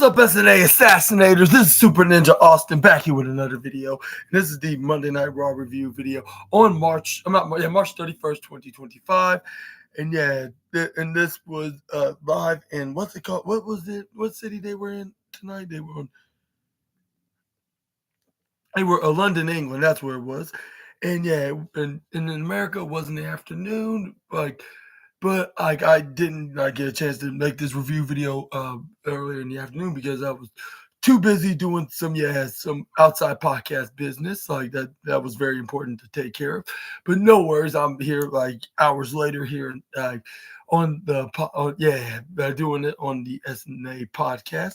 up, SNA Assassinators? This is Super Ninja Austin back here with another video. This is the Monday Night Raw review video on March 31st, 2025. And and this was live in what's it called? What was it? What city they were in tonight? They were London, England. That's where it was. And and in America it was in the afternoon, but I didn't get a chance to make this review video earlier in the afternoon because I was too busy doing some outside podcast business that was very important to take care of. But no worries, I'm here like hours later here on the doing it on the SNA podcast.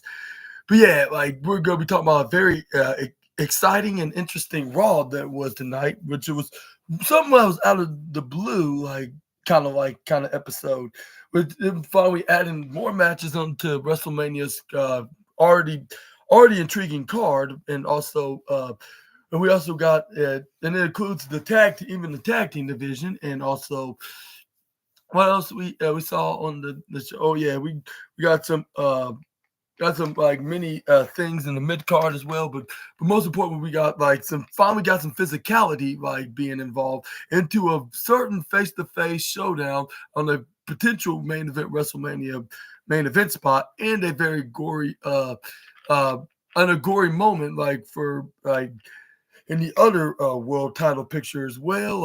But we're gonna be talking about a very exciting and interesting Raw that was tonight, which it was something that was out of the blue, kind of episode. With finally adding more matches onto WrestleMania's already intriguing card, and also and we also got and it includes the tag team division, and also what else we saw on the show. Oh yeah, we got some many things in the mid card as well, but most importantly, we got some physicality being involved into a certain face-to-face showdown on a potential main event WrestleMania main event spot, and a very gory moment in the other world title picture as well,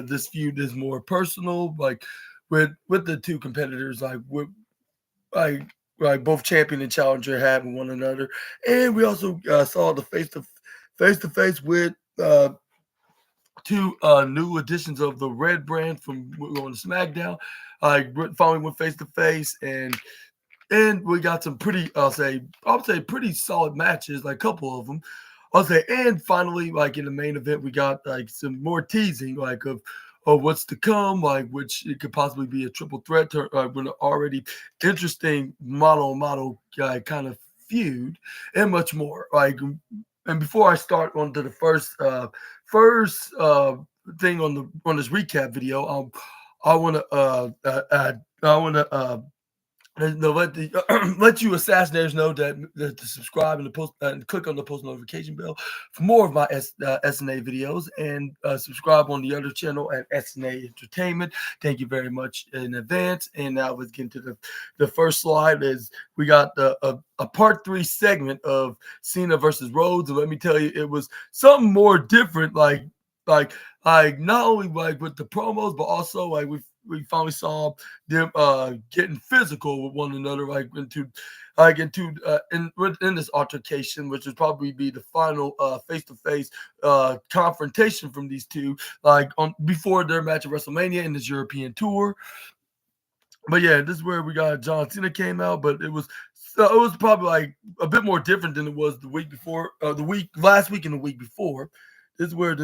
this feud is more personal, with the two competitors, both champion and challenger having one another. And we also saw the face to face with two new additions of the Red brand from going to SmackDown. Finally went face to face, and we got some pretty, I would say pretty solid matches, a couple of them. I'll say, and finally, in the main event, we got some more teasing, of what's to come, which it could possibly be a triple threat to with an already interesting model kind of feud, and much more. And before I start on to the first thing on this recap video, I want to let you assassinators know that to subscribe and to post and click on the post notification bell for more of my SNA videos, and subscribe on the other channel at SNA Entertainment. Thank you very much in advance. And now let's get into the first slide. Is we got a part 3 segment of Cena versus Rhodes, and let me tell you, it was something more different. Not only with the promos, but also we finally saw them getting physical with one another, in this altercation, which would probably be the final face-to-face confrontation from these two, before their match at WrestleMania in this European tour. But yeah, this is where we got John Cena came out, but it was probably a bit more different than it was the week before, last week and the week before. This is where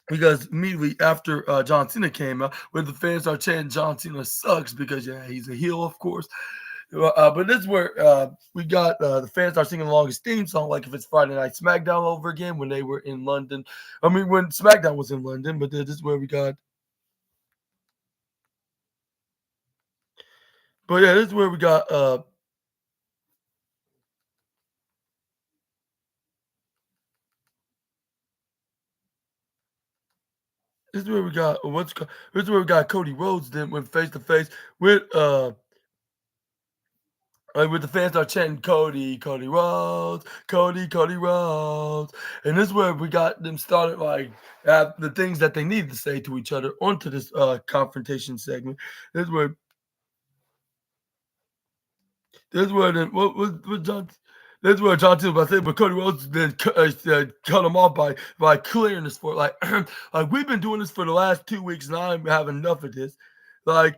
because immediately after John Cena came out, where the fans are chanting John Cena sucks, because he's a heel, of course. But this is where we got the fans are singing along his theme song, like if it's Friday Night SmackDown over again when they were in London. I mean, when SmackDown was in London. But this is where we got. But yeah, this is where we got. This is where we got This is where we got Cody Rhodes then went face to face with the fans are chanting Cody Rhodes, Cody Rhodes. And this is where we got them started the things that they needed to say to each other onto this confrontation segment. This is where John. That's what John Cena was saying, but Cody Rhodes then cut him off by clearing this for we've been doing this for the last 2 weeks, and I'm having enough of this. And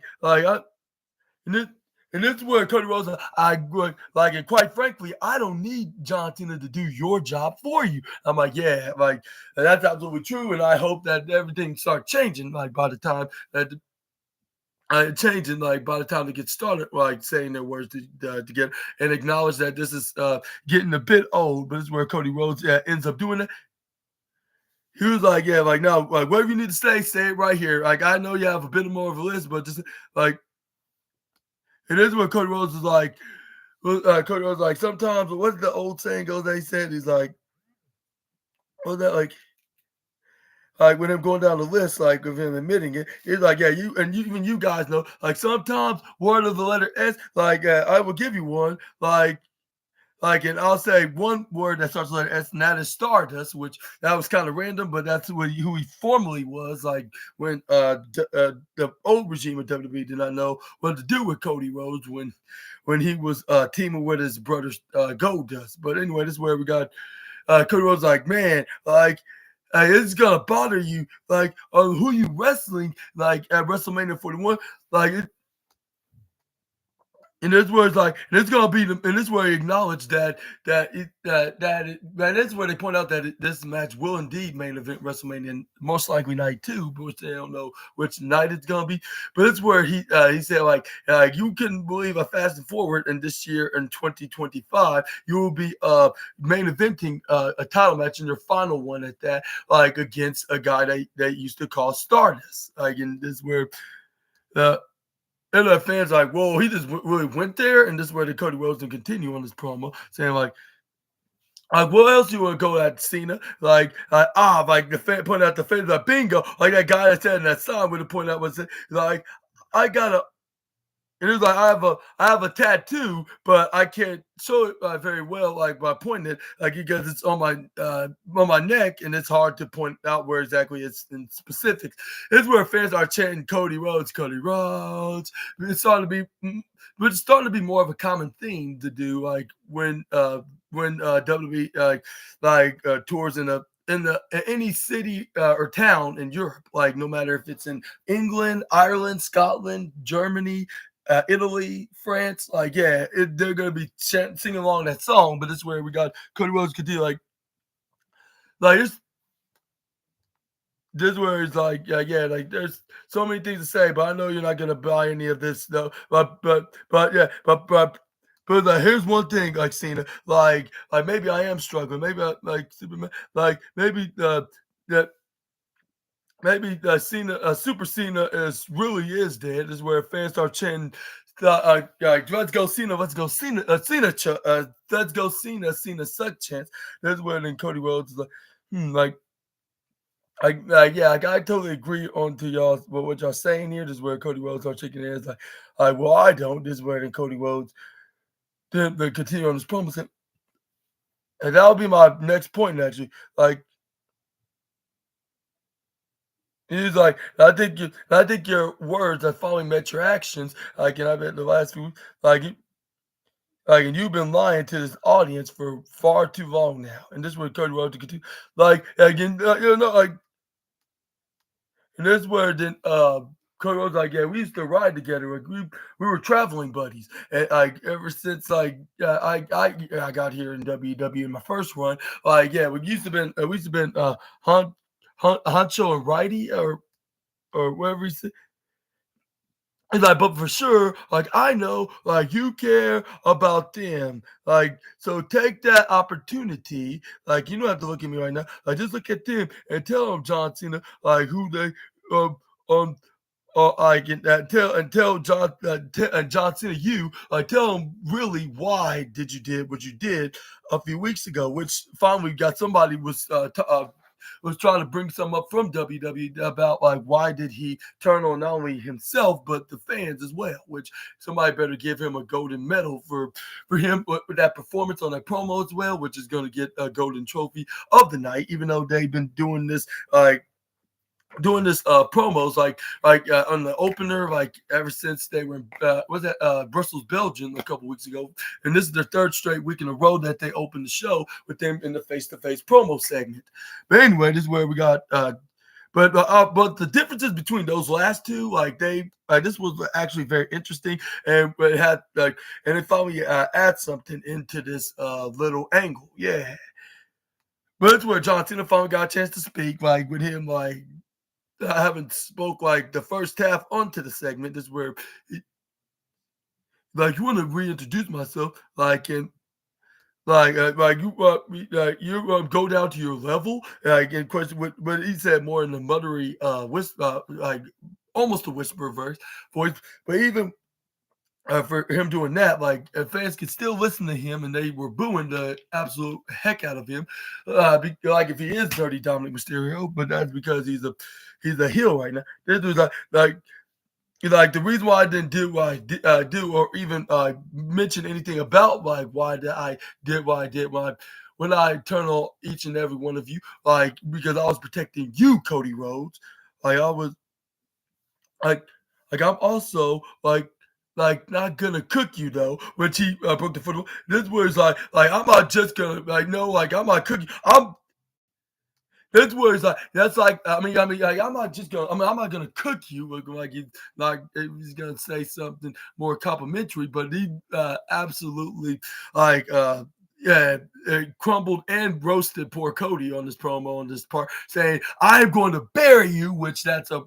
this is where Cody Rhodes, and quite frankly, I don't need John Cena to do your job for you. I'm that's absolutely true, and I hope that everything starts changing by the time that. Changing by the time they get started, saying their words together, and acknowledge that this is getting a bit old. But this is where Cody Rhodes ends up doing it. He was no, whatever you need to say it right here. I know you have a bit more of a list, but just And this is what Cody Rhodes is like. Cody Rhodes like sometimes. What's the old saying goes? They said he's like, "What's that like with him going down the list, like of him admitting it, he's like, yeah, you and you, even you guys know, like sometimes word of the letter S, like I will give you one, and I'll say one word that starts with the letter S, and that is Stardust, which that was kind of random, but that's who he formerly was, like when the old regime of WWE did not know what to do with Cody Rhodes when he was teaming with his brother Goldust. But anyway, this is where we got Cody Rhodes like, man, it's gonna bother you, like, who you wrestling, like at WrestleMania 41, like, and this was like, and it's gonna be, and this where he acknowledged that is where they point out that this match will indeed main event WrestleMania, and most likely night two, but which they don't know which night it's gonna be. But it's where he said like you can believe a fast and forward, and this year in 2025 you will be main eventing a title match in your final one at that, like against a guy they used to call Stardust, like, and this is where. Uh, and the fans like, whoa, he just really went there, and this is where the Cody Rhodes can continue on this promo, saying like, what else you want to go at, Cena? Like the fan pointing out the fans like bingo, like that guy that said in that sign would have pointed out was like, I got a and it was like I have a tattoo, but I can't show it very well, like by pointing it, like because it's on my neck, and it's hard to point out where exactly it's in specifics. It's where fans are chanting Cody Rhodes, Cody Rhodes. It's starting to but it's starting to be more of a common theme to do, like when WWE tours in any city or town in Europe, like no matter if it's in England, Ireland, Scotland, Germany, Italy, France, like yeah, they're gonna be singing along that song. But it's where we got Cody Rhodes could do like this where it's like yeah, like there's so many things to say, but I know you're not gonna buy any of this though. But yeah, but like, here's one thing, like Cena, like maybe I am struggling, maybe like Superman, like that maybe Cena, Super Cena is dead. Is where fans start chanting, "Let's go Cena, let's go Cena, let's go Cena, Cena suck chance." That's where then Cody Rhodes is like, like. Yeah, like, I totally agree on to y'all what y'all saying here. This is where Cody Rhodes are shaking hands well, I don't. This is where then Cody Rhodes then they continue on this promo, and that'll be my next point actually. Like, he's like, I think your words are finally met your actions. Like, and I bet the last few, like, and you've been lying to this audience for far too long now. And this is where Cody Rhodes to continue. Like, again, like, and this is where then Cody Rhodes like, yeah, we used to ride together. Like, we were traveling buddies, and like ever since I got here in WWE in my first run, like yeah, we used to been Honcho and Righty or whatever he said. He's like, but for sure, like I know, like you care about them. Like, so take that opportunity. Like, you don't have to look at me right now. Like, just look at them and tell them, John Cena, like who they um like tell John and John Cena tell him really why did you did what you did a few weeks ago, which finally got somebody was trying to bring some up from WWE about like why did he turn on not only himself but the fans as well, which somebody better give him a golden medal for him with that performance on that promo as well, which is going to get a golden trophy of the night, even though they've been doing this promos on the opener like ever since they were was that Brussels, Belgium a couple weeks ago, and this is their third straight week in a row that they opened the show with them in the face-to-face promo segment. But anyway, this is where we got but the differences between those last two, like this was actually very interesting, and it had and it finally add something into this little angle, yeah. But it's where John Cena finally got a chance to speak, like with him, like I haven't spoke like the first half onto the segment. This is where, like, you want to reintroduce myself, like, and you go down to your level, like, in question. But he said more in the muttery, whisper, like almost a whisper voice. But even for him doing that. Like fans could still listen to him, and they were booing the absolute heck out of him. Like if he is Dirty Dominic Mysterio, but that's because he's a heel right now. This was like the reason why I didn't do what I do, or even mention anything about like why did I did what I did when I turn on each and every one of you, like because I was protecting you, Cody Rhodes. Like I was like I'm also like not gonna cook you though, which he broke the foot. This was like I'm not just gonna like no like I'm not cooking. That's where it's like that's like I mean like I'm not just gonna I'm not gonna cook you he's gonna say something more complimentary, but he absolutely like yeah, crumbled and roasted poor Cody on this promo on this part, saying I'm going to bury you, which that's a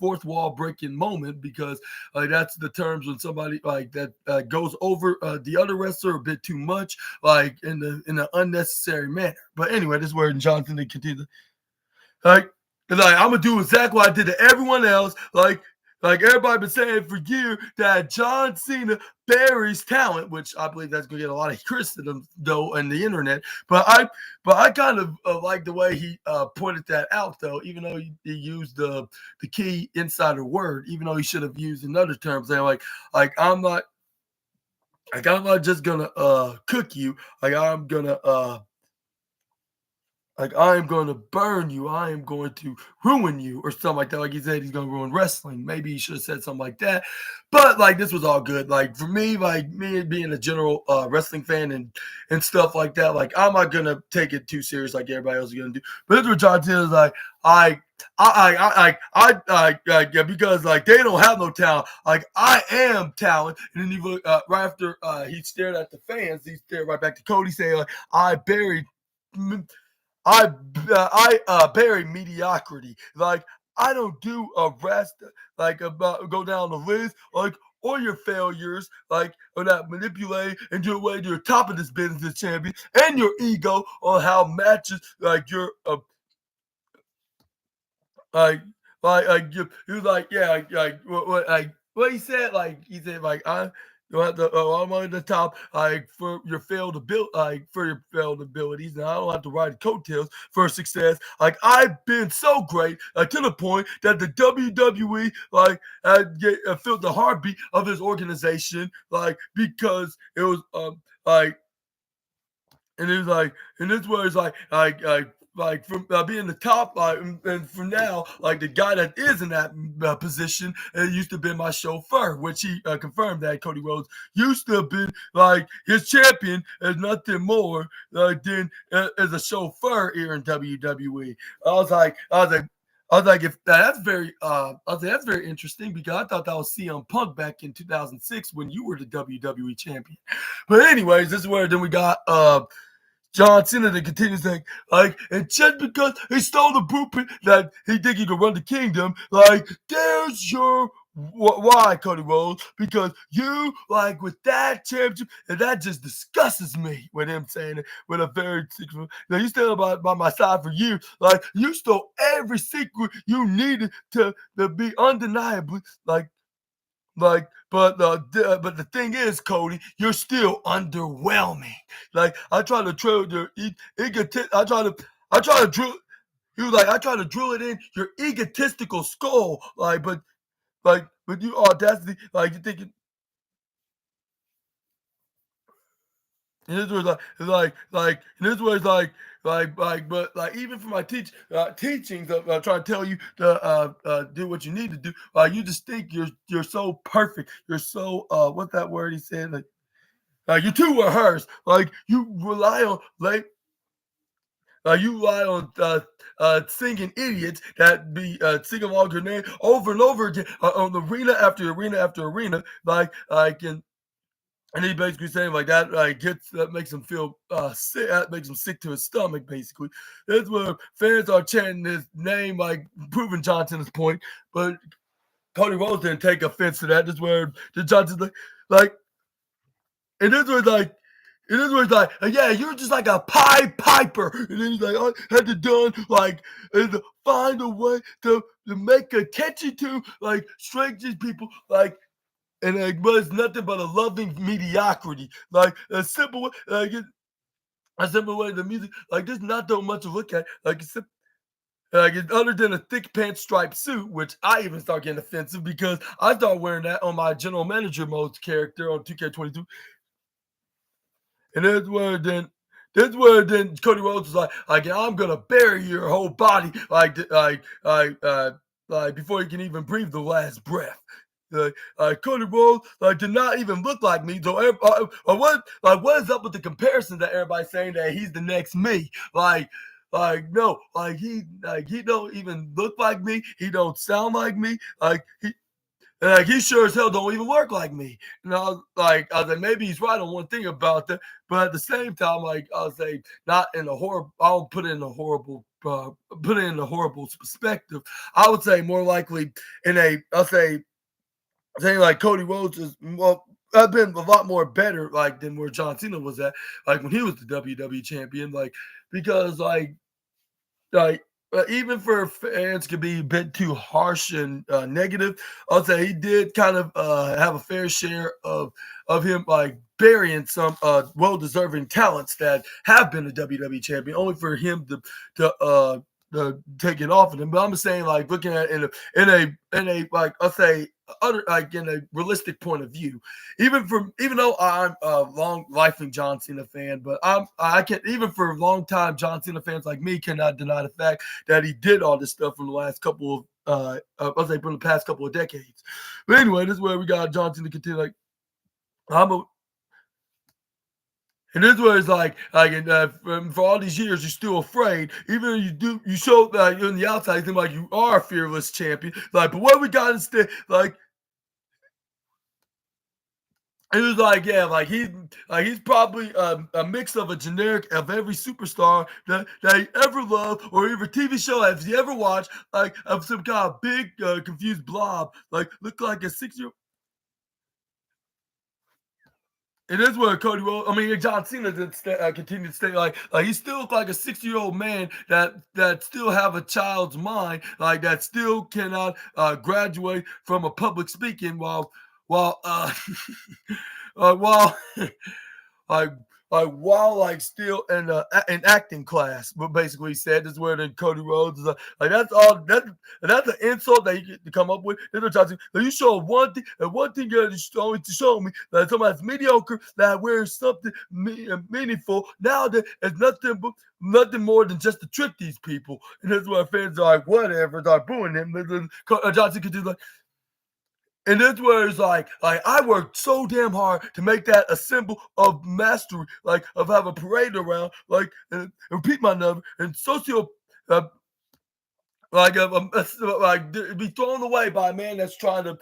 fourth wall breaking moment because like that's the terms when somebody like that goes over the other wrestler a bit too much, like in an unnecessary manner. But anyway, this is where Jonathan continues. Like, like I'm gonna do exactly what I did to everyone else. Like everybody been saying for years that John Cena buries talent, which I believe that's gonna get a lot of criticism though on the internet. But I kind of like the way he pointed that out though, even though he used the key insider word, even though he should have used another term, saying like I'm not just gonna cook you, like I am going to burn you. I am going to ruin you, or something like that. Like he said, he's going to ruin wrestling. Maybe he should have said something like that. But like this was all good. Like for me, like me being a general wrestling fan and stuff like that. Like I'm not gonna take it too serious like everybody else is gonna do. But this is what John Cena is like. Yeah, because like they don't have no talent. Like I am talent. And then he look right after he stared at the fans, he stared right back to Cody, saying like I buried. I bury mediocrity. Like I don't do a rest like about go down the list like or your failures like or that manipulate and your way to the top of this business champion and your ego on how matches like your like, he was like, yeah, what he said, like he said, like I'm on the top, like for your failed ability, like for your failed abilities, and I don't have to ride coattails for success. Like I've been so great, to the point that the WWE felt the heartbeat of his organization, like because it was like and it was like, and this was like from being the top, and for now, like the guy that is in that position, used to be my chauffeur, which he confirmed that Cody Rhodes used to have been like his champion as nothing more than as a chauffeur here in WWE. If that's very, I was like, that's very interesting because I thought that was CM Punk back in 2006 when you were the WWE champion. But anyways, this is where then we got John Cena that continues saying, like, and just because he stole the blueprint that he think he could run the kingdom, like, there's your why, Cody Rhodes, because you, like, with that championship, and that just disgusts me with him saying it with a very secret. Now, you stand by my side for years. Like, you stole every secret you needed to be undeniably, but the thing is, Cody, you're still underwhelming. Like I try to drill your I try to drill. He was like, I try to drill it in your egotistical skull. But you audacity, like you thinking. And this was and this was but like even for my teachings of trying to tell you to do what you need to do, you just think you're so perfect, you're so what's that word he said, you're too rehearsed, like you rely on singing idiots that be singing along your name over and over again on arena after arena after arena, and he basically saying like that that makes him feel sick, that makes him sick to his stomach. Basically, that's where fans are chanting his name, like proving Johnson's point. But Cody Rhodes didn't take offense to that. This is where the Johnson's like, and this was like. And this was like, yeah, you're just like a Pied Piper. And then he's like, I had to done like and find a way to make a catchy tune, like strength these people, like and it was nothing but a loving mediocrity. Like a simple way, a simple way the music, like there's not that much to look at. Like it's other than a thick pants striped suit, which I even start getting offensive because I start wearing that on my general manager mode character on 2K22. And that's where then Cody Rhodes was like, yeah, I'm gonna bury your whole body, like before you can even breathe the last breath. Cody Rhodes did not even look like me. So what is up with the comparison that everybody's saying that he's the next me? No, he don't even look like me. He don't sound like me. He sure as hell don't even work like me. I was like, maybe he's right on one thing about that, but at the same time, I was like, not in a horrible. I don't put it in a horrible. Put it in a horrible perspective. I would say more likely I'll say saying like Cody Rhodes is well. I've been a lot more better than where John Cena was at when he was the WWE champion because like even for fans could be a bit too harsh and negative. I'll say he did kind of have a fair share of him burying some well-deserving talents that have been a WWE champion, only for him to take it off of them. But I'm saying looking at it in a I'll say other in a realistic point of view, even though I'm a long lifing John Cena fan, but I can't even for long time John Cena fans like me cannot deny the fact that he did all this stuff from the last couple of I'll say from the past couple of decades. But anyway, this is where we got John Cena continue I'm a and this is where it's for all these years you're still afraid, even though you show that you're on the outside, you think like you are a fearless champion. But what we got instead, it was yeah, he's probably a mix of a generic of every superstar that you ever loved or every TV show have you ever watched, of some kind of big confused blob, look like a 6 year. It is where Cody Rhodes. I mean, John Cena did continue to stay he still look like a 60-year-old man that still have a child's mind, that still cannot graduate from a public speaking while while like while still in acting class. But basically, he said this is where then Cody Rhodes is that's all that's an insult that you get to come up with. You show one thing you only to show me that somebody's mediocre that wears something meaningful. Now that it's nothing more than just to trick these people, and that's why fans are whatever, they're booing him. Johnson could do and that's where it's I worked so damn hard to make that a symbol of mastery, of have a parade around, and repeat my number, and uh, be thrown away by a man that's trying to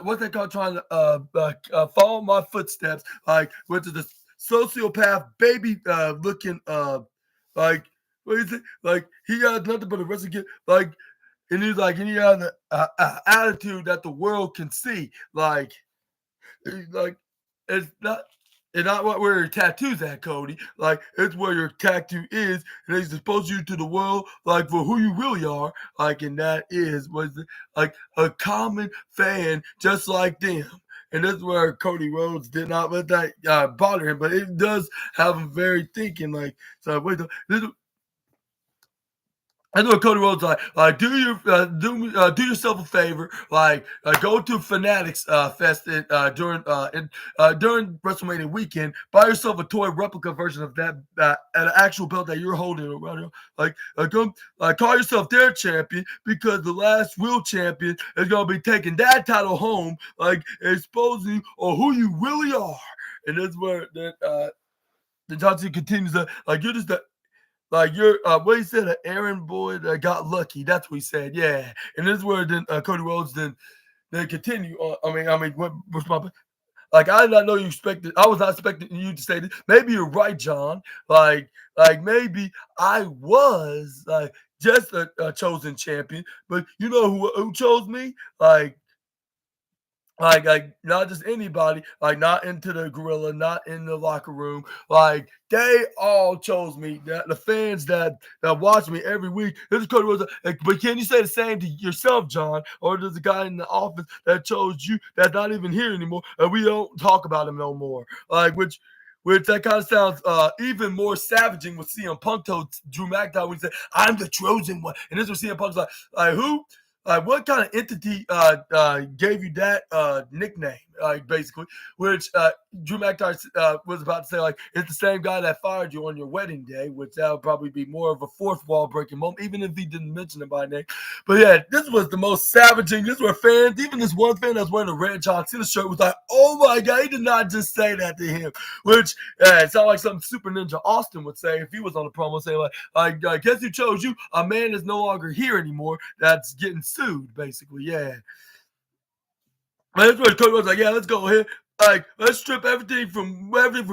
what they call trying to follow my footsteps, which is the sociopath baby looking like what is it he has nothing but a rest of and he's and he has an attitude that the world can see. It's it's not. It's not where your tattoo's at, Cody. It's where your tattoo is, and it's exposed you to the world, for who you really are. And that was a common fan, just like them. And that's where Cody Rhodes did not let that bother him, but it does have him very thinking. So wait, I know Cody Rhodes do yourself a favor, go to Fanatics Fest during WrestleMania weekend, buy yourself a toy replica version of that an actual belt that you're holding around. Come call yourself their champion because the last real champion is gonna be taking that title home, exposing you or who you really are, and that's where the Johnson continues to you're just the you're what he said, an errand boy that got lucky. That's what he said. Yeah, and this is where then Cody Rhodes then continue. What's my I did not know you expected. I was not expecting you to say this. Maybe you're right, John. Maybe I was just a chosen champion, but you know who chose me? like not just anybody, like not into the gorilla, not in the locker room. Like they all chose me. The fans that watch me every week. This is Cody Rhodes. Like, but can you say the same to yourself, John? Or there's a guy in the office that chose you that's not even here anymore, and we don't talk about him no more. Like which that kind of sounds even more savaging with CM Punk told Drew McIntyre when he said, "I'm the chosen one," and this was CM Punk's like who? What kind of entity gave you that nickname? Basically, which Drew McIntyre was about to say, like, it's the same guy that fired you on your wedding day, which that would probably be more of a fourth wall breaking moment, even if he didn't mention it by name. But yeah, this was the most savaging. This were fans, even this one fan that's wearing a red John Cena shirt was like, oh my God, he did not just say that to him, which it sounded like something Super Ninja Austin would say if he was on the promo saying, I guess who chose you? A man is no longer here anymore. That's getting sued, basically. Yeah. Man, that's what Cody was like. Yeah, let's go ahead. Like, let's strip everything from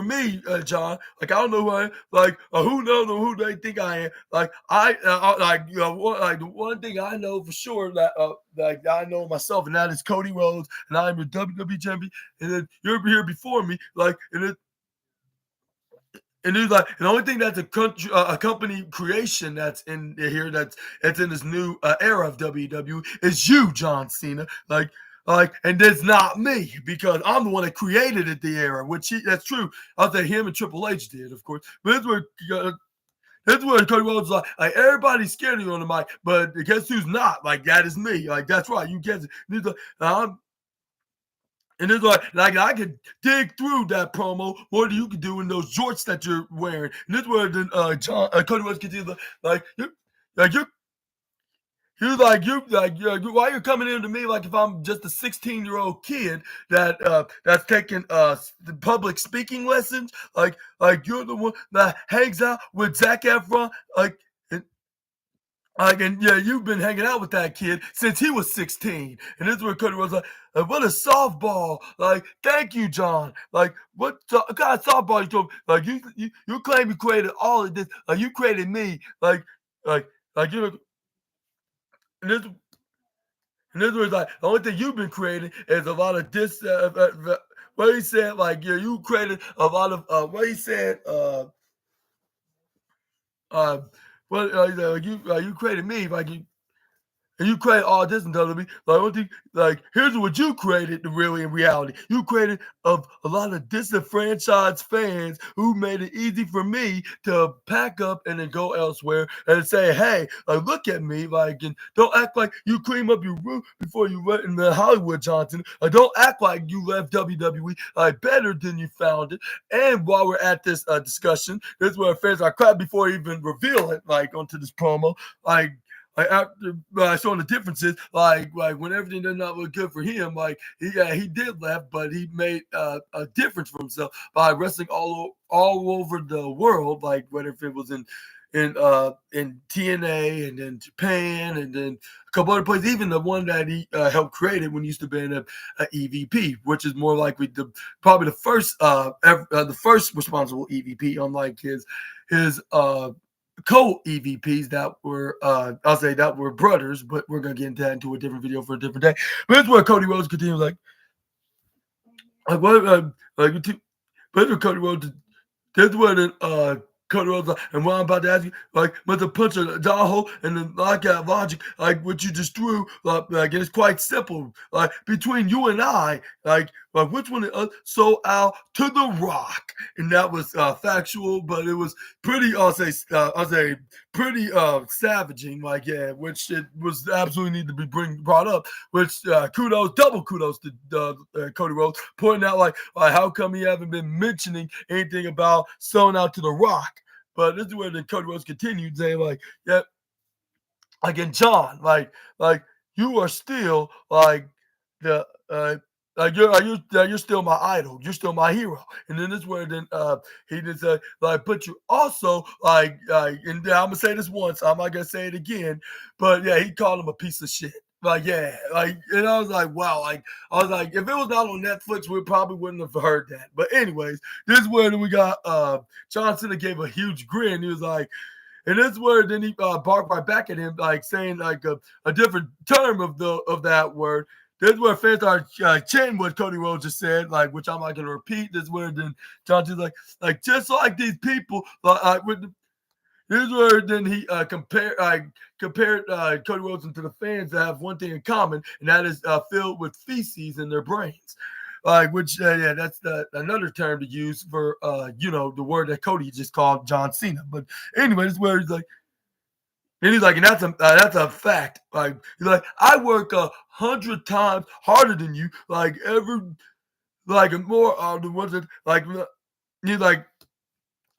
me, John. Like, I don't know who I am. Like, who knows who they think I am. Like, the one thing I know for sure that like I know myself, and that is Cody Rhodes, and I'm your WWE champion. And then you're here before me, like, and he's like, the only thing that's a company creation that's in here that's in this new era of WWE is you, John Cena. And that's not me because I'm the one that created it, the era, that's true. I'll say him and Triple H did, of course. But that's where Cody Rhodes is like everybody's scared of you on the mic, but guess who's not? Like that is me. Like that's right, you guess it. And he's like, and it's like I could dig through that promo more than you could do in those jorts that you're wearing. And this is where then John Cody Rhodes continues like you why you're coming into me like if I'm just a 16-year-old kid that's taking public speaking lessons, like you're the one that hangs out with Zac Efron, and yeah, you've been hanging out with that kid since he was 16. And this is where Cody was like, what a softball. Like, thank you, John. Like, what kind of softball you told me? Like, you claim you created all of this. Like, you created me. Like, you know, and this, and this was like, the only thing you've been creating is a lot of this. What he said, like, yeah, you created a lot of, what he said, uh, you created me, like, and you create all this and WWE. Like, one thing, like, here's what you created really in reality. You created of a lot of disenfranchised fans who made it easy for me to pack up and then go elsewhere and say, hey, like, look at me. Like, and don't act like you clean up your room before you went in the Hollywood, Johnson. Like, don't act like you left WWE like better than you found it. And while we're at this discussion, this is where fans are crap before even reveal it, like, onto this promo. Like after showing the differences, like when everything did not look good for him, like he did left, but he made a difference for himself by wrestling all over the world, like whether if it was in TNA and then Japan and then a couple other places, even the one that he helped create it when he used to be in a EVP, which is more likely probably the first responsible EVP, unlike his co-EVPs that were I'll say that were brothers, but we're gonna get into that into a different video for a different day. But it's where Cody Rhodes continues like what like but Cody Rhodes that's where the Cody Rhodes and what I'm about to ask you, like with the punch of the jaw hole and the knockout logic, like what you just threw, like it's quite simple. Like between you and I, like which one sold out to the Rock, and that was factual, but it was pretty. I'll say pretty savaging. Like yeah, which it was absolutely need to be brought up. Which double kudos to Cody Rhodes pointing out like how come he haven't been mentioning anything about selling out to the Rock. But this is where the Cody Rhodes continued saying, like, yeah, like in John, like you are still like the you're still my idol, you're still my hero. And then this is where then he did say, like, but you also and I'm gonna say this once, I'm not gonna say it again, but yeah, he called him a piece of shit. Like, yeah, like, and I was like, wow, like, I was like, if it was not on Netflix, we probably wouldn't have heard that. But anyways, this is where we got John Cena gave a huge grin. He was like, and this is where then he barked right back at him, like saying like a different term of that word. this is where fans started chanting what Cody Rhodes just said, like, which I'm not gonna repeat. This is where then John Cena's like just like these people, with the, this is where then he compared Cody Rhodes to the fans that have one thing in common, and that is filled with feces in their brains. Like, which yeah, that's another term to use for the word that Cody just called John Cena. But anyway, this is where he's like, and that's a fact. Like, he's like, I work 100 times harder than you, like every like more than ones that like he's like,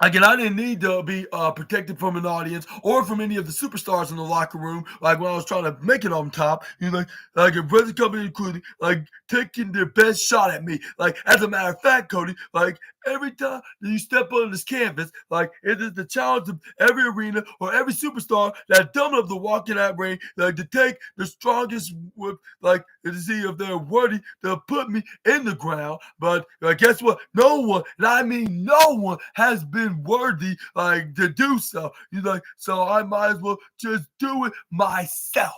and I didn't need to be protected from an audience or from any of the superstars in the locker room. Like when I was trying to make it on top, he's like a present company, including like taking their best shot at me. Like as a matter of fact, Cody, like every time that you step on this canvas, like it is the challenge of every arena or every superstar that dumb enough to walk in that ring, like to take the strongest whip, like to see if they're worthy to put me in the ground. But guess what? No one, and I mean no one, has been worthy like to do so. He's like, so I might as well just do it myself.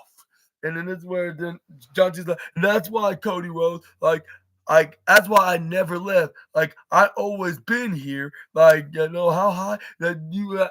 And then it's where then John Cena's like, and that's why Cody Rhodes, like that's why I never left. Like I always been here. Like how high that you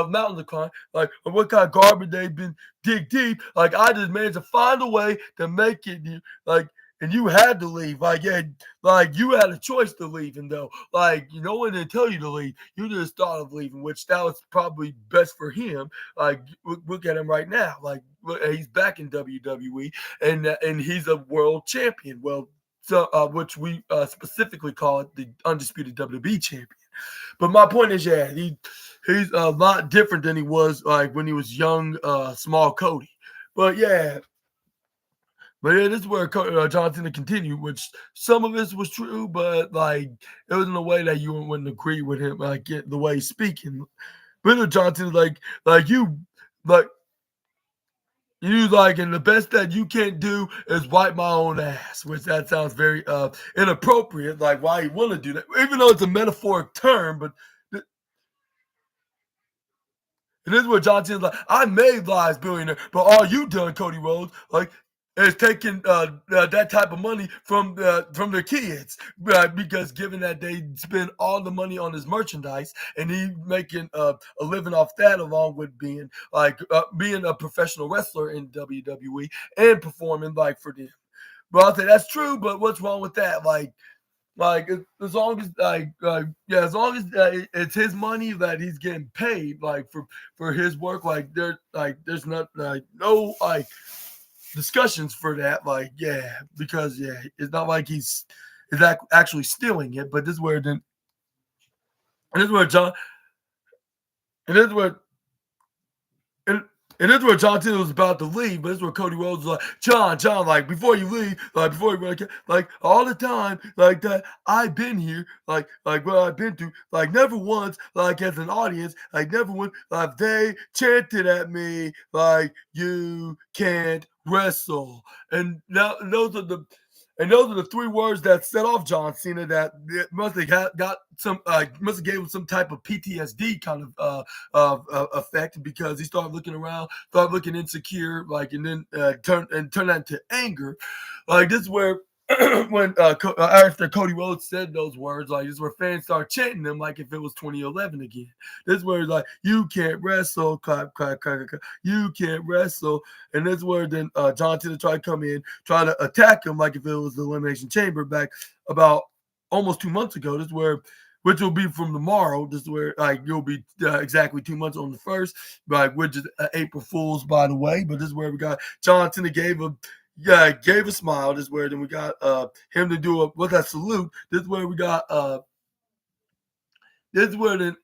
mountain to climb. Like what kind of garbage they've been dig deep. Like I just managed to find a way to make it here. Like and you had to leave. Like yeah, like you had a choice to leave, and though like no one didn't tell you to leave, you just thought of leaving, which that was probably best for him. Like look at him right now. Like he's back in WWE, and he's a world champion. Well, so which we specifically call it the undisputed WWE champion. But my point is, yeah, he's a lot different than he was like when he was young, small Cody. But yeah, this is where John Cena continued, which some of this was true, but like it was in a way that you wouldn't agree with him, like the way he's speaking. But John Cena, like you, like you like, and the best that you can do is wipe my own ass, which that sounds very inappropriate. Like, why you want to do that? Even though it's a metaphoric term, but and this is what John Cena's like. I made lives billionaire, but all you done, Cody Rhodes, like, is taking that type of money from the kids, because given that they spend all the money on his merchandise and he making a living off that, along with being a professional wrestler in WWE and performing like for them. But I'll say that's true. But what's wrong with that? Like as long as yeah, as long as it's his money that he's getting paid like for his work, there's not like no like discussions for that, like yeah, because yeah, it's not like he's is actually stealing it. But this is where then and this is where John and this is where and, and this is where John Cena was about to leave, but this is where Cody Rhodes was like, John, like before you leave, like before you like all the time, like that I've been here, like what I've been through, like never once, like as an audience, like never once, like they chanted at me, like you can't wrestle, and now those are the three words that set off John Cena. That it must have got some, must have gave him some type of PTSD kind of effect, because he started looking around, started looking insecure, like, and then turned that into anger. Like this is where when after Cody Rhodes said those words, like this is where fans start chanting them like if it was 2011 again. This is where it's like you can't wrestle, clap, clap, clap, clap, you can't wrestle, and this is where then John Cena tried to come in, try to attack him like if it was the Elimination Chamber back about almost 2 months ago. This is where, which will be from tomorrow. This is where like you'll be exactly 2 months on the first, like which is April Fools, by the way. But this is where we got John Cena gave a smile. This is where then we got him to do what's that salute. This is where we got this is where then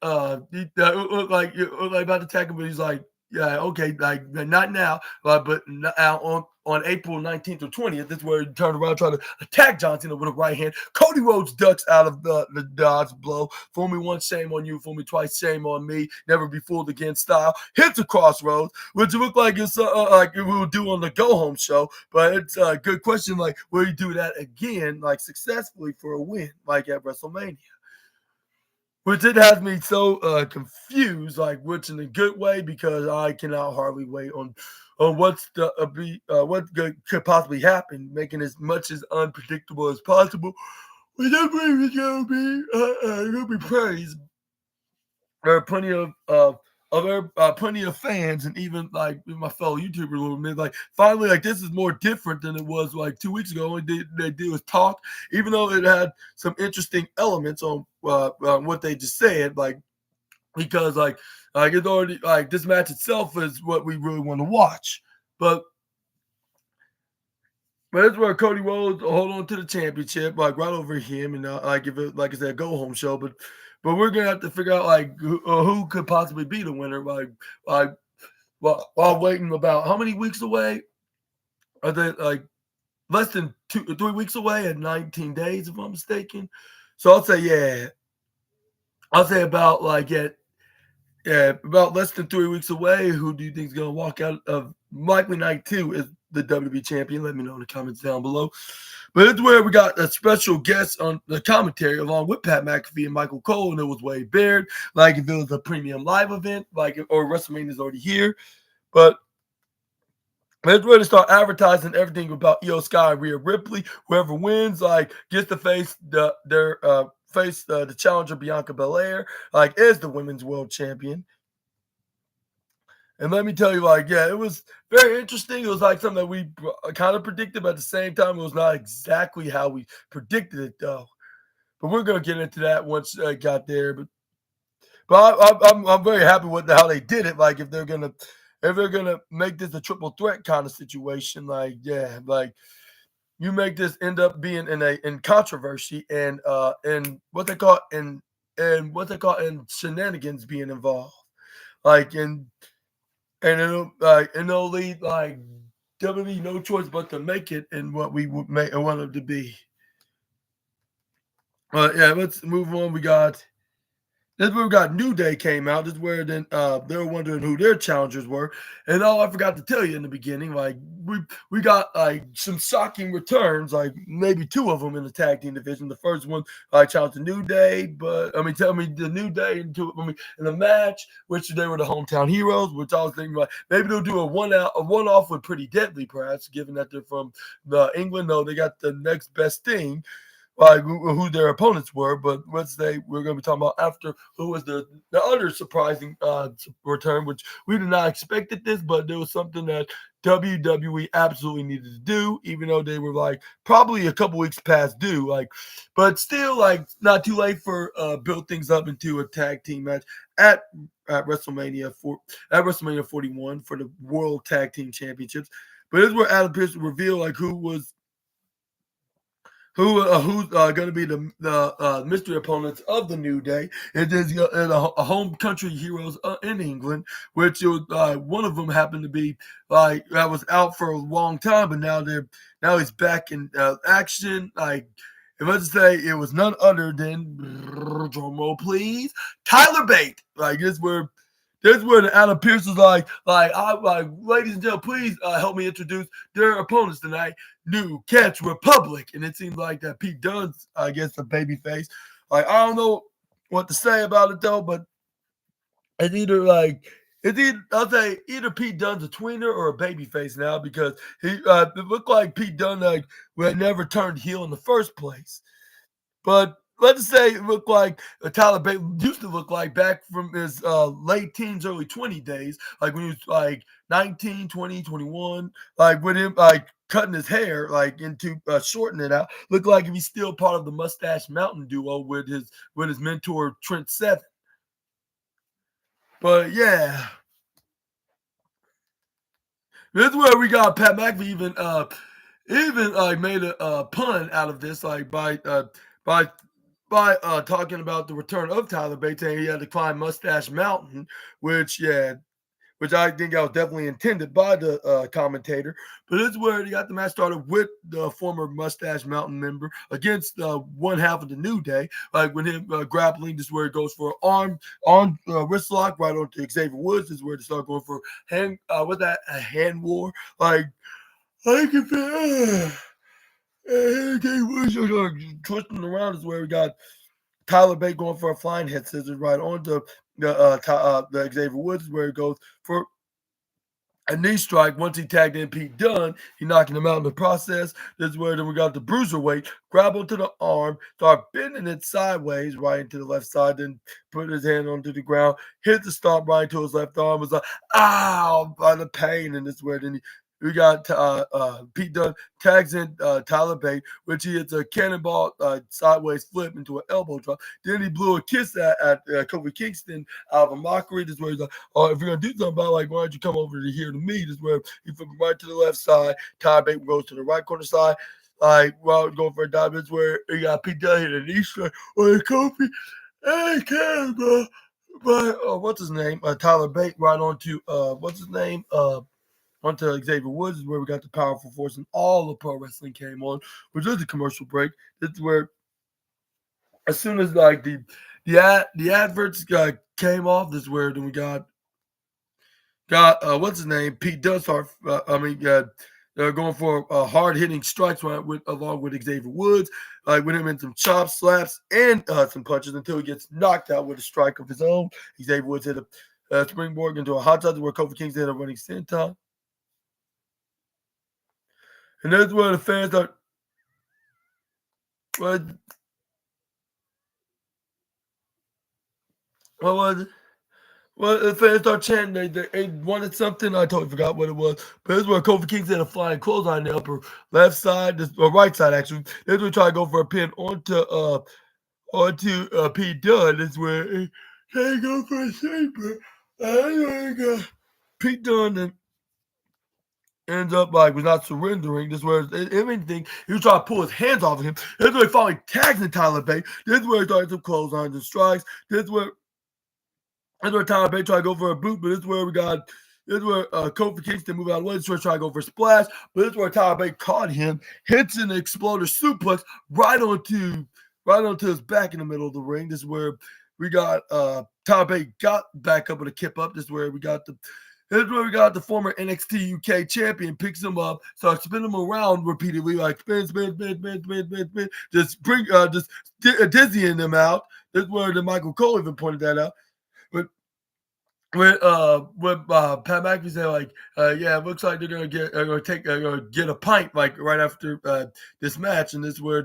he looked like about to attack him, but he's like, yeah, okay, like not now, but now on April 19th or 20th, this is where he turned around, trying to attack John Cena with a right hand. Cody Rhodes ducks out of the dodge blow. Fool me once, shame on you. Fool me twice, shame on me. Never be fooled again style. Hits a crossroads, which look like it's like we will do on the Go Home show. But it's a good question, like, will you do that again, like successfully for a win, like at WrestleMania? Which it has me so confused, like which in a good way, because I cannot hardly wait on what's the could possibly happen, making as much as unpredictable as possible. But that is gonna be praised. There are plenty of fans, and even like my fellow YouTubers will admit, like finally, like this is more different than it was like 2 weeks ago. Only they did was talk, even though it had some interesting elements on what they just said, like because like it's already like this match itself is what we really want to watch, but. But that's where Cody Rhodes hold on to the championship, like right over him, and like if it, like I said, go home show. But we're gonna have to figure out like who could possibly be the winner, like while waiting about how many weeks away? Are they like less than 3 weeks away and 19 days, if I'm mistaken? So I'll say about like about less than 3 weeks away. Who do you think is gonna walk out of likely night two as the WWE champion? Let me know in the comments down below. But it's where we got a special guest on the commentary along with Pat McAfee and Michael Cole, and it was Wade Baird. Like if it was a premium live event, like or WrestleMania is already here. But let's really start advertising everything about Io Sky and Rhea Ripley. Whoever wins, like gets to face the challenger Bianca Belair, like is the women's world champion. And let me tell you, like, yeah, it was very interesting. It was like something that we kind of predicted, but at the same time, it was not exactly how we predicted it, though. But we're gonna get into that once I got there. But I'm very happy with how they did it. Like, if they're gonna make this a triple threat kind of situation, like, yeah, like you make this end up being in controversy and what they call in shenanigans being involved, like and it'll lead like WWE no choice but to make it in what we would make want it to be. Yeah, let's move on. This is where we got New Day came out. This is where then they were wondering who their challengers were. And I forgot to tell you in the beginning, like we got like some shocking returns, like maybe two of them in the tag team division. The first one challenged the New Day, but I mean tell me the New Day into in the match, which they were the hometown heroes, which I was thinking like maybe they'll do a one off with Pretty Deadly, perhaps, given that they're from England. No, they got the next best thing like who their opponents were, but we're going to be talking about after who was the other surprising return, which we did not expected this, but there was something that WWE absolutely needed to do, even though they were like probably a couple weeks past due, like, but still like not too late for build things up into a tag team match at WrestleMania at WrestleMania 41 for the World Tag Team Championships. But this is where Adam Pearce revealed like who's going to be the mystery opponents of the New Day. It is a home country heroes in England, which was, one of them happened to be like that was out for a long time, but now he's back in action. Like if I just say it was none other than drum roll please, Tyler Bate. Like this where the Adam Pearce was ladies and gentlemen, please help me introduce their opponents tonight. New Catch Republic. And it seems like that Pete Dunne's, I guess, a baby face. Like, I don't know what to say about it though, but I'll say either Pete Dunne's a tweener or a baby face now because it looked like Pete Dunne had never turned heel in the first place. But let's say it looked like Tyler Bate used to look like back from his late teens, early 20 days, like when he was like 19, 20, 21, like with him like cutting his hair like into shortening it out. Looked like if he's still part of the Mustache Mountain duo with his mentor Trent Seven. But yeah, this is where we got Pat McAfee even like made a pun out of this, like by talking about the return of Tyler Bates, saying he had to climb Mustache Mountain, which I think I was definitely intended by the commentator. But this is where he got the match started with the former Mustache Mountain member against one half of the New Day, like with him grappling. This is where it goes for arm wrist lock right onto Xavier Woods. This is where they start going for a hand war. Like I can twisting around is where we got Tyler Bate going for a flying head scissors right onto the Xavier Woods, where it goes for a knee strike. Once he tagged in Pete Dunne, he knocking him out in the process. This is where then we got the bruiserweight grab onto the arm, start bending it sideways right into the left side, then put his hand onto the ground, hit the stomp right into his left arm. Was like, ow, by the pain. And this is where then we got Pete Dunne tags in Tyler Bate, which he hits a cannonball sideways flip into an elbow drop. Then he blew a kiss at Kofi Kingston out of a mockery. This is where he's like, oh, if you're gonna do something about it, like, why don't you come over to here to me? This is where he flipped right to the left side. Tyler Bate goes to the right corner side. Like, well, going for a dive. It's where he got Pete Dunne hit an East strike or Kofi. Hey, camera. But what's his name? Tyler Bate right onto what's his name? Onto Xavier Woods is where we got the powerful force and all of pro wrestling came on, which is a commercial break. This is where, as soon as like the adverts came off, this is where then we got what's his name, Pete Dunne start. They're going for hard hitting strikes along with Xavier Woods, like with him in some chops, slaps, and some punches until he gets knocked out with a strike of his own. Xavier Woods hit a springboard into a hot shot where Kofi Kingston hit a running senton. And that's where the fans are. What was it? Well, the fans start chanting. They wanted something. I totally forgot what it was. But this is where Kofi Kingston had a flying clothesline in the upper left side, or right side actually. This is where we try to go for a pin onto Pete Dunne. This is where he can't go for a sleeper. Pete Dunne and ends up like was not surrendering. This is where if anything, he was trying to pull his hands off of him. This is where he finally tags in Tyler Bate. This is where he started some clotheslines and strikes. This is where Tyler Bate tried to go for a boot, but this is where Kofi Kingston moved out of the way. This is where he tried to go for a splash, but this is where Tyler Bate caught him, hits an exploder suplex right onto his back in the middle of the ring. This is where we got Tyler Bate got back up with a kip up. This is where we got the former NXT UK champion picks him up, starts spinning him around repeatedly, like spin, just dizzying him out. This is where the Michael Cole even pointed that out. But when Pat McAfee said like, yeah, it looks like they're gonna get a pint like right after this match, and that's where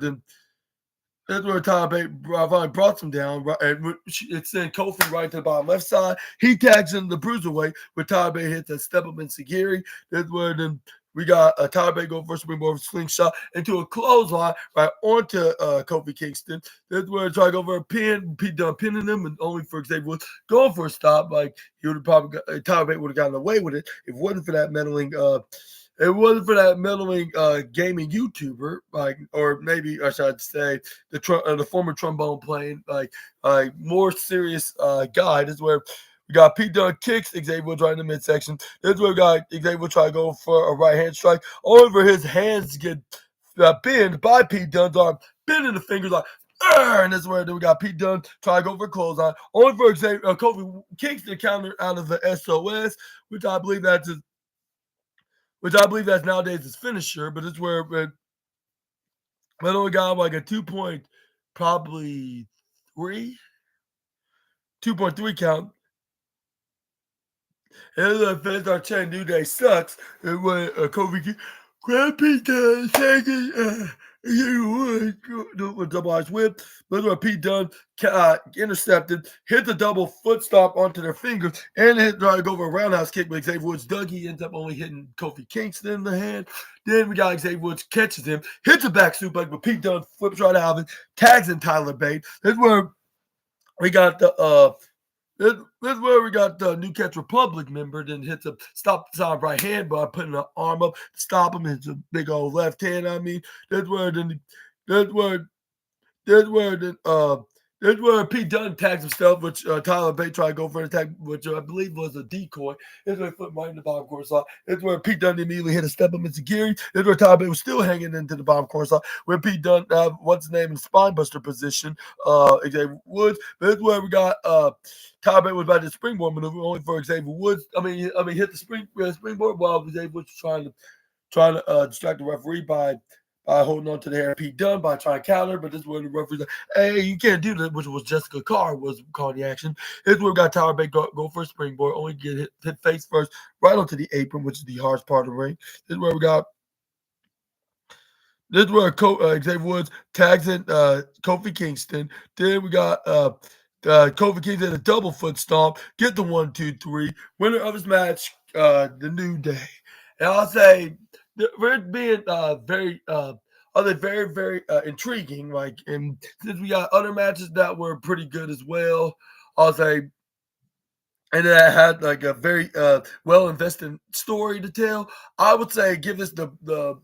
Tyler Bate finally brought him down. Right, and it sent Kofi right to the bottom left side. He tags in the bruiserweight, but Tyler Bate hits a step up in Sagiri. That's where then we got Tyler Bate go for a springboard slingshot into a clothesline right onto Kofi Kingston. That's where try to go for a pin. Pete Dunne pinning him, and only for Xavier Woods going for a stop. Like he would have probably Tyler Bate would have gotten away with it if it wasn't for that meddling. Gaming YouTuber, like, or maybe I should say the former trombone playing, like more serious guy. This is where we got Pete Dunne kicks Xavier Woods right in the midsection. This is where we got Xavier Woods try to go for a right hand strike. Over his hands get pinned by Pete Dunne's arm, bending the fingers like. And this is where we got Pete Dunne try to go for clothesline. Only for Kofi Kingston counter out of the SOS, which I believe that's nowadays his finisher, but it's where it only got like a 2.3 count. And the fans are chanting New Day sucks. And when Kofi grab Pete Dunne, with double eyes whip. But when Pete Dunne intercepted, hit the double foot stomp onto their fingers, and tried to go for a roundhouse kick with Xavier Woods. Dougie ends up only hitting Kofi Kingston in the hand. Then we got Xavier Woods catches him, hits a back suplex, but Pete Dunne flips right out of it, tags in Tyler Bate. That's where we got the this is where we got the New Catch Republic member, then hits a stop sign right hand by putting an arm up to stop him. Hits a big old left hand. I mean, that's where Pete Dunne tags himself, which Tyler Bate tried to go for an attack, which I believe was a decoy. That's where he flipped right in the bottom corner slot. That's where Pete Dunne immediately hit a step up into Gary. That's where Tyler Bate was still hanging into the bottom corner slot. Where Pete Dunne, what's his name, in spine buster position, Xavier Woods. But that's where we got Tyler Bate was about to springboard maneuver, only for Xavier Woods. I mean, hit the springboard while Xavier Woods was trying to distract the referee by by holding on to the hair Pete Dunne by trying to counter, but this is where the referee's like, hey, you can't do that, which was Jessica Carr was calling the action. Here's where we got Tyler Bate go for a springboard, only get hit face first right onto the apron, which is the hardest part of the ring. This is where we got this is where Xavier Woods tags in Kofi Kingston. Then we got Kofi Kingston a double foot stomp, get the 1, 2, 3. Winner of his match, the New Day. And I'll say we're being very intriguing. Like, and since we got other matches that were pretty good as well, I'll say and then I had like a very well invested story to tell. I would say give this the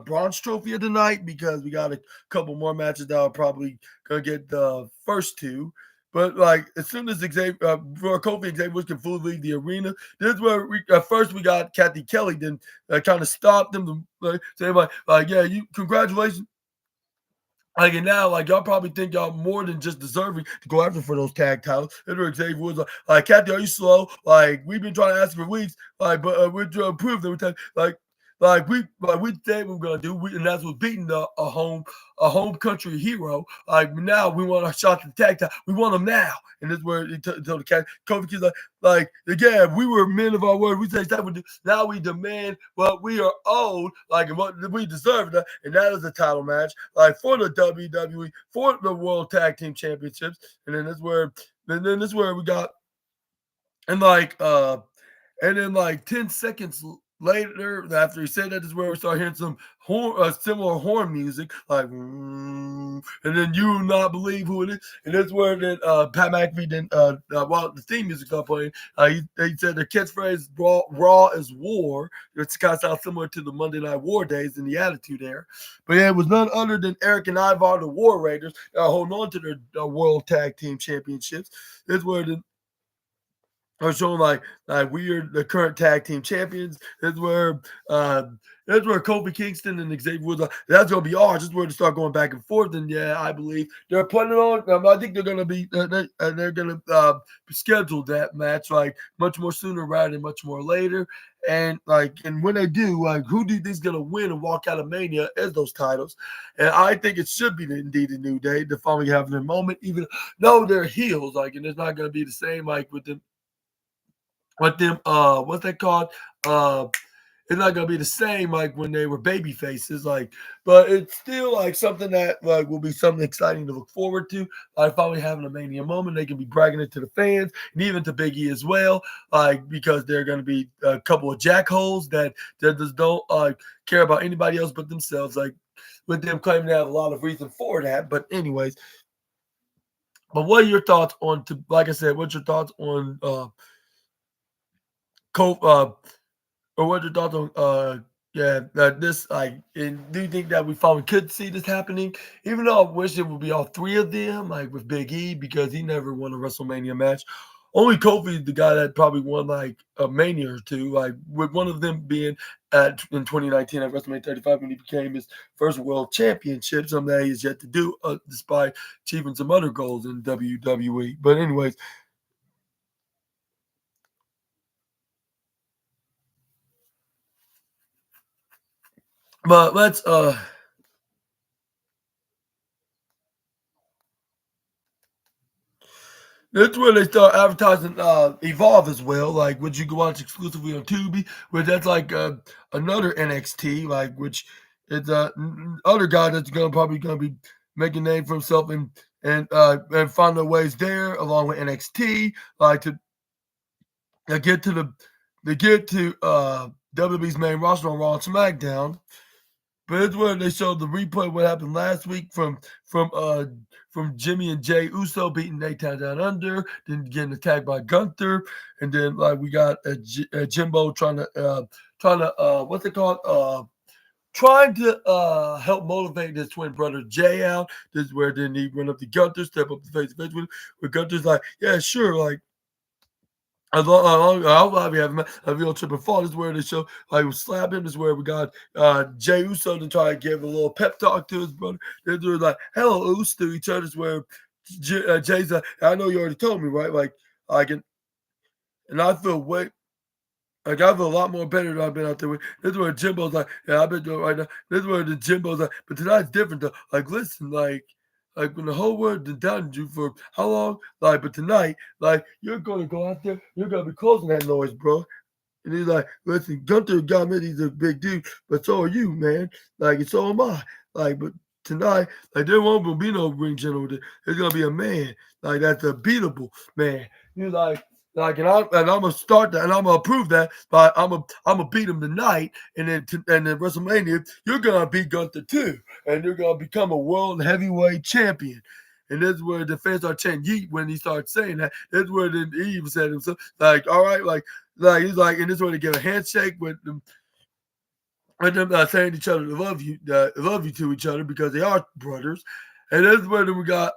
bronze trophy of the night because we got a couple more matches that are probably gonna get the first two. But like as soon as Xavier for Kofi and Xavier can fully leave the arena, this is where we first we got Kathy Kelly, then kind of stopped them to say like yeah, you congratulations. Like and now, like y'all probably think y'all more than just deserving to go after for those tag titles. And Xavier Woods like, Kathy, are you slow? Like we've been trying to ask for weeks, like, but we're trying to prove that we're we said we were gonna do, and that's what beating a home country hero. Like now we want our shot to the tag title. We want them now, and this is where he told the cat Kofi Kids like again, we were men of our word. We say that we do. Now we demand what we are owed, like and what we deserve, and that is a title match, like for the WWE, for the World Tag Team Championships, and then this is where we got and and then, like 10 seconds later, after he said that, is where we start hearing some similar horn music, like, and then you will not believe who it is. And that's where then Pat McAfee then, while the theme music got playing, he said the catchphrase "Raw is war." It's kind of sounds similar to the Monday Night War days and the Attitude Era. But yeah, it was none other than Eric and Ivar, the War Raiders, holding on to their World Tag Team Championships. That's where the or showing like we are the current tag team champions. Uh that's where Kofi Kingston and Xavier Woods that's gonna be ours. This is where to start going back and forth. And yeah, I believe they're putting it on. I think they're gonna be they're gonna schedule that match like much more sooner rather than much more later. And when they do, like who do you think's gonna win and walk out of Mania as those titles? And I think it should be indeed a New Day to finally have their moment, even though they're heels, and it's not gonna be the same like with them what's that called it's not gonna be the same like when they were baby faces, but it's still like something that like will be something exciting to look forward to, like finally having a Mania moment. They can be bragging it to the fans and even to Big E as well, like because they're gonna be a couple of jackholes that just don't care about anybody else but themselves, like with them claiming to have a lot of reason for that. But anyways, but what are your thoughts on like I said, what's your thoughts on Co or what your thoughts on yeah this and do you think that we finally could see this happening? Even though I wish it would be all three of them, like with Big E, because he never won a WrestleMania match. Only Kofi is the guy that probably won like a Mania or two, like with one of them being in 2019 at WrestleMania 35 when he became his first world championship, something that he has yet to do, despite achieving some other goals in WWE. But anyways, but that's where they start advertising Evolve as well, like which you can watch exclusively on Tubi, where that's like another NXT, like which is other guy that's probably gonna be making a name for himself and find their ways there along with NXT, like to get to WWE's main roster on Raw and SmackDown. But it's where they showed the replay of what happened last week from Jimmy and Jay Uso beating Nate Down Under, then getting attacked by Gunther, and then like we got Jimbo trying to what's it called trying to help motivate his twin brother Jay out. This is where then he went up to Gunther, step up to face to face with him. Where Gunther's like, yeah, sure, like I'll probably have a real trip and fall. This is where they show like we slap him. This is where we got Jay Uso to try to give a little pep talk to his brother. They're like hello Uso to each other. This is where Jay's like, I know you already told me, right? Like I can, and I feel way Like, I feel a lot more better than I've been out there with. This is where Jimbo's like, yeah, I've been doing it right now. This is where the Jimbo's like, but tonight's different though. Like, listen, like when the whole world has doubted you for how long? Like, but tonight, like, you're gonna go out there, you're gonna be closing that noise, bro. And he's like, listen, Gunther got me, he's a big dude, but so are you, man. Like, and so am I. Like, but tonight, like, there won't be no ring general. There's gonna be a man, like, that's a beatable man. You're like, and I'm gonna start that, and I'm gonna prove that. But I'm gonna beat him tonight, and then WrestleMania, you're gonna beat Gunther too, and you're gonna become a world heavyweight champion. And this is where the fans start chanting yeet when he starts saying that. That's where he even said himself, like, all right, like he's like, and this is where they give a handshake with them saying to each other, love you to each other because they are brothers. And this is where we got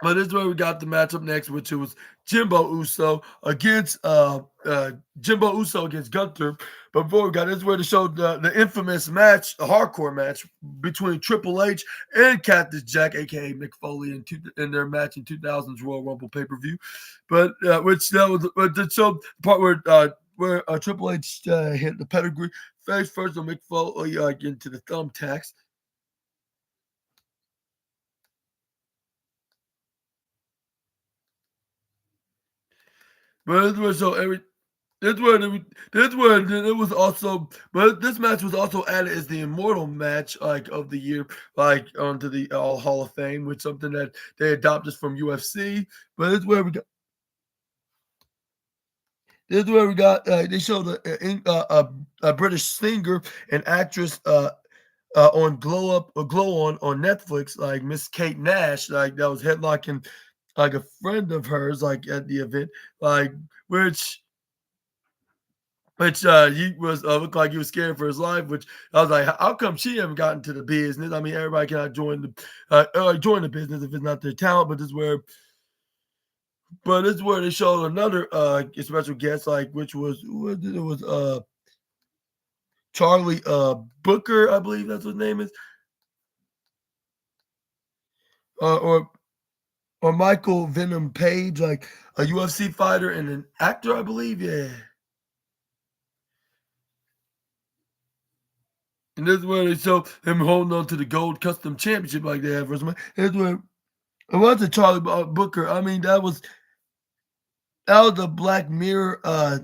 but this is where we got the matchup next, which was Jimbo Uso against Jimbo Uso against Gunther. But before we got this, is where they showed the infamous match, the hardcore match between Triple H and Cactus Jack, aka Mick Foley, in their match in 2000's Royal Rumble pay per view. But which that was the show part where Triple H hit the pedigree face first on Mick Foley into the thumbtacks. But it was so every That's where it was also, but this match was also added as the immortal match like of the year, like onto the All Hall of Fame, which something that they adopted from UFC. But this is where we got. This is where we got. They showed a British singer and actress on Glow Up or Glow on Netflix, like Miss Kate Nash, like that was headlocking like a friend of hers, like at the event, like which he was looked like he was scared for his life. Which I was like, how come she haven't gotten to the business? I mean, everybody cannot join the business if it's not their talent. But this is where they showed another special guest, like which was it was Charlie Booker, I believe that's what his name is, uh, or or Michael Venom Page, like a UFC fighter and an actor, I believe. Yeah. And this is where they show him holding on to the gold custom championship like they have for some. That's where it wasn't Charlie Booker. I mean, that was a Black Mirror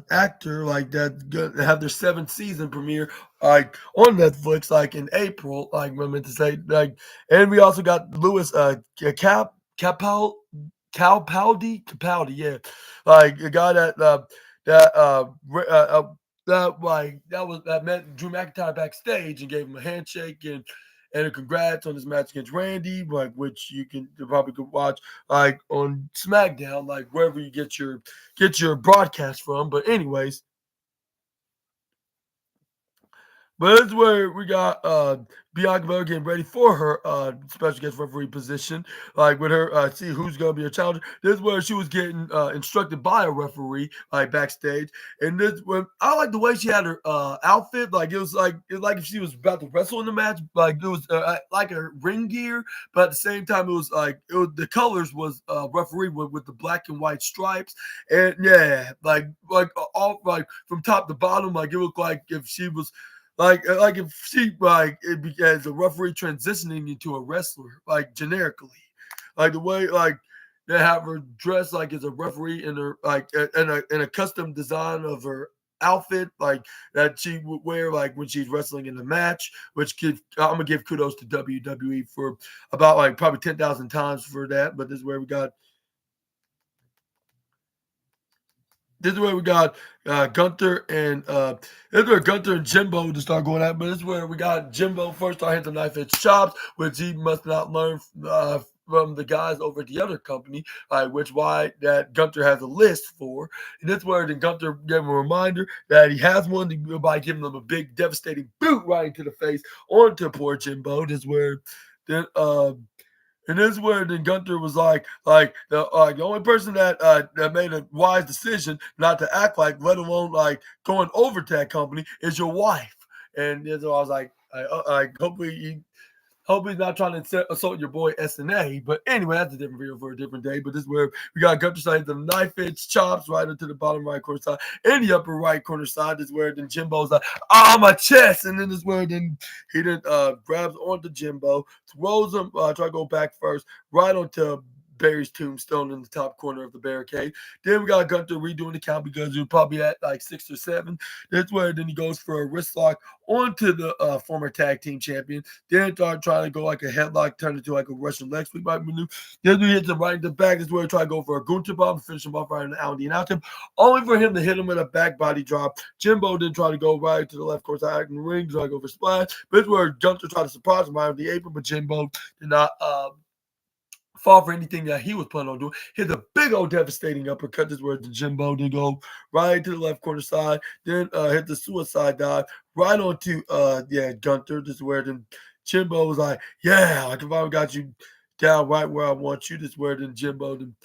actor like that gonna have their seventh season premiere like on Netflix like in April. Like I meant to say like, and we also got Lewis Capal Capaldi, yeah, like a guy that that met Drew McIntyre backstage and gave him a handshake and a congrats on his match against Randy, like which you probably could watch like on SmackDown, like wherever you get your broadcast from. But anyways, but that's where we got Bianca Belair getting ready for her special guest referee position, like with her see who's gonna be her challenger. This is where she was getting instructed by a referee like backstage, and this when I like the way she had her outfit, like it was like if she was about to wrestle in the match, like it was like her ring gear, but at the same time it was like the colors was referee with the black and white stripes, and yeah, like all like from top to bottom, like it looked like if she was like if she as a referee transitioning into a wrestler, like generically, like the way like they have her dressed like as a referee in her like in a custom design of her outfit, like that she would wear like when she's wrestling in the match. I'm gonna give kudos to WWE for about like probably 10,000 times for that. But this is where we got This is where we got Gunther and this is where Gunther and Jimbo to start going at. But this is where we got Jimbo first start hitting the knife edge chops, which he must not learn from the guys over at the other company, which why that Gunther has a list for. And this is where then Gunther gave him a reminder that he has one by giving them a big devastating boot right into the face onto poor Jimbo. This is where then and this is where then Gunther was the only person that made a wise decision not to act like, let alone like going over to that company, is your wife. And so I was like, Hope he's not trying to assault your boy SNA. But anyway, that's a different video for a different day. But this is where we got Gunter side the knife edge chops right into the bottom right corner side and the upper right corner side. This is where then Jimbo's like, ah, my chest. And then this is where then he then grabs onto Jimbo, throws him, try to go back first, right onto Barry's tombstone in the top corner of the barricade. Then we got Gunter redoing the count because he was probably at like 6 or 7. That's where then he goes for a wrist lock onto the former tag team champion. Then start trying to go like a headlock, turn into like a Russian leg sweep by maneuver. Then we hit him right in the back. That's where he try to go for a Gunter bomb, finish him off right in the out and out him, only for him to hit him with a back body drop. Jimbo then try to go right to the left course side in the ring, try to go for splash. But that's where Gunter tried to surprise him right on the apron, but Jimbo did not fall for anything that he was planning on doing. Hit a big old devastating uppercut. This is where the Jimbo did go right to the left corner side. Then hit the suicide dive right onto Gunter. This is where then Jimbo was like, yeah, like if I got you down right where I want you. This is where then Jimbo then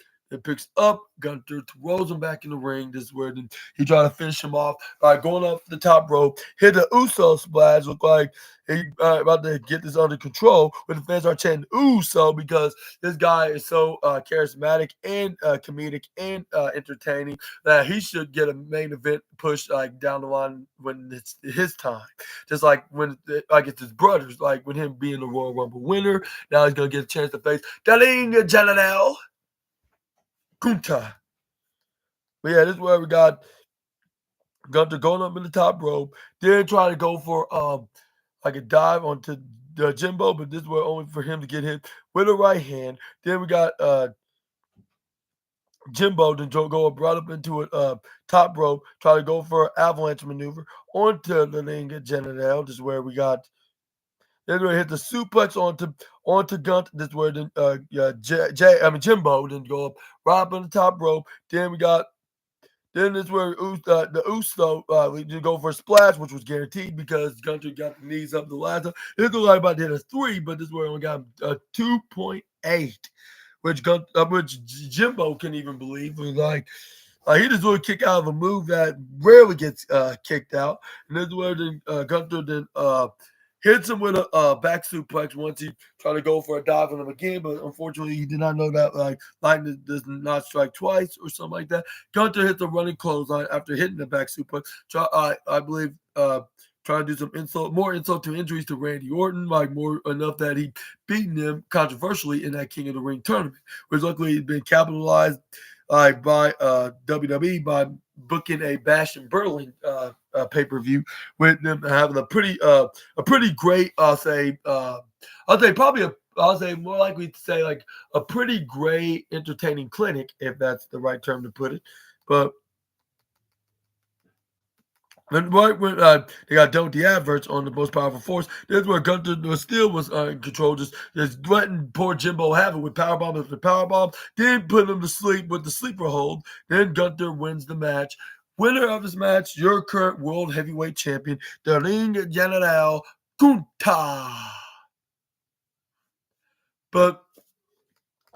picks up Gunter, throws him back in the ring. This is where then he tried to finish him off by going up the top rope, hit the Uso splash. Look like he about to get this under control. But the fans are chanting Uso because this guy is so charismatic and comedic and entertaining that he should get a main event push like down the line when it's his time. Just like when like it's his brothers, like with him being the Royal Rumble winner, now he's gonna get a chance to face Dalinga Janadel Kunta. But yeah, this is where we got Gunter going up in the top rope, then trying to go for like a dive onto Jimbo, but this is where only for him to get hit with a right hand. Then we got Jimbo to go up right up into a top rope, try to go for an avalanche maneuver onto the Linga General. This is where we got. Then we hit the suplex onto Gunter. This is where then Jimbo then go up right up on the top rope. Then we got. Then this is where the Uso we did go for a splash, which was guaranteed because Gunter got the knees up the last time. This was like about to hit a 3, but this is where we only got a 2.8, which Jimbo couldn't even believe. It was like he just really kick out of a move that rarely gets kicked out. And this is where then Gunter then hits him with a back suplex once he tried to go for a dive on him again, but unfortunately he did not know that lightning does not strike twice or something like that. Gunter hits a running clothesline after hitting the back suplex. I believe trying to do some more insult to injuries to Randy Orton, like more enough that he beaten him controversially in that King of the Ring tournament, which luckily had been capitalized by WWE by booking a Bash and Berlin pay-per-view with them having a pretty great, I'll say probably I'll say more likely to say like a pretty great entertaining clinic, if that's the right term to put it. But and right when they got done with the adverts on the most powerful force, that's where Gunter still was in control, just letting poor Jimbo have it with powerbomb after powerbomb, then putting him to sleep with the sleeper hold. Then Gunter wins the match. Winner of this match, your current world heavyweight champion, the Ring General Kunta. But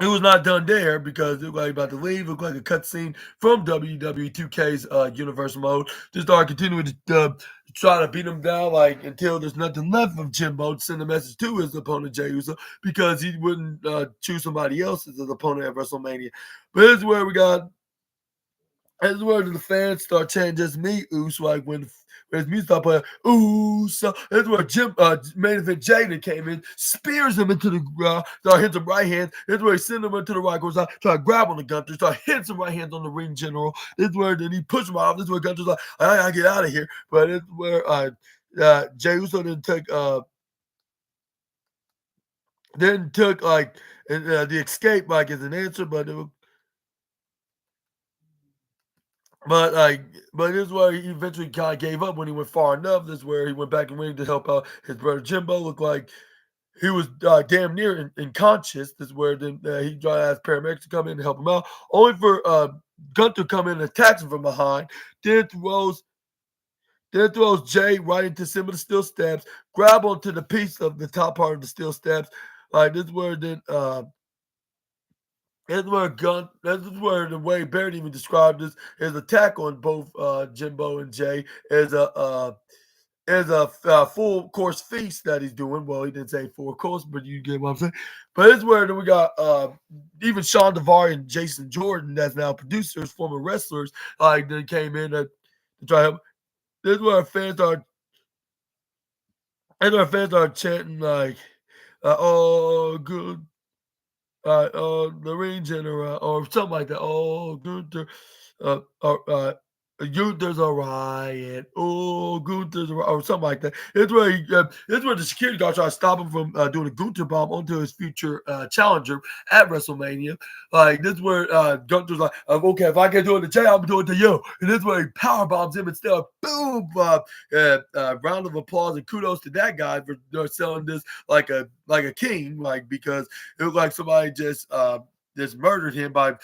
it was not done there because it looked like about to leave. It looked like a cutscene from WWE 2K's Universal Mode. Just start continuing to try to beat him down like until there's nothing left of Jimbo to send a message to his opponent Jey Uso because he wouldn't choose somebody else as his opponent at WrestleMania. But here's where we got. Here's where the fans start chanting just me, Uso, like when his music started playing, Uso. Here's where main event Jaden came in, spears him into the ground, start hitting some right hands. Here's where he sent him into the right corner side, try to grab on the Gunter, start hitting some right hands on the ring general. This is where then he pushed him off. This is where Gunter's like, I gotta get out of here. But it's where Jey Uso then took like the escape like as an answer, but it was. But this is where he eventually kind of gave up when he went far enough. This is where he went back in the ring to help out his brother Jimbo. Looked like he was damn near unconscious. This is where then he tried to ask paramedics to come in and help him out, only for Gunter to come in and attack him from behind. Then throws Jay right into some of the steel steps, grab onto the piece of the top part of the steel steps. Like this is where then this is where the way Barrett even described this his attack on both Jimbo and Jay is is a full course feast that he's doing. Well, he didn't say full course, but you get what I'm saying. But it's where we got even Sean Devari and Jason Jordan, that's now producers, former wrestlers, like they came in to try to help. This is where fans are chanting like, "Oh, good." The ring general or something like that. Oh, Gunther, Gunther's a riot. Oh, Gunther's a riot, or something like that. It's where the security guard tried to stop him from doing a Gunther bomb onto his future challenger at WrestleMania. Like this is where Gunther's like, okay, if I can do it to Jay, I'm gonna do it to you. And this is where he power bombs him instead of boom. Round of applause and kudos to that guy for selling this like a king, like because it looked like somebody just murdered him by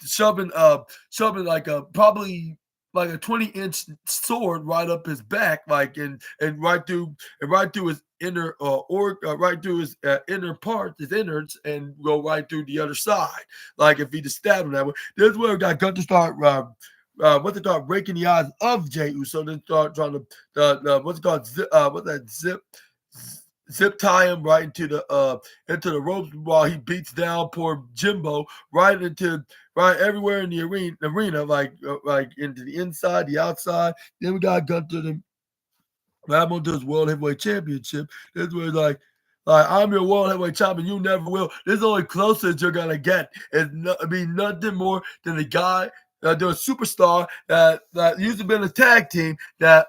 shoving like a probably like a 20-inch sword right up his back, like and right through his inner right through his inner parts, his innards, and go right through the other side. Like if he just stabbed him that way. This is where we got Gunther start what they start breaking the eyes of Jey Uso. They start trying to what's it called what's that zip tie him right into the ropes while he beats down poor Jimbo right everywhere in the arena like into the inside, the outside. Then we got Gunther to grab onto his World Heavyweight Championship. This is where he's like I'm your World Heavyweight Champion, you never will. This is the only closest you're gonna get. Be nothing more than a guy, the superstar that used to be in a tag team that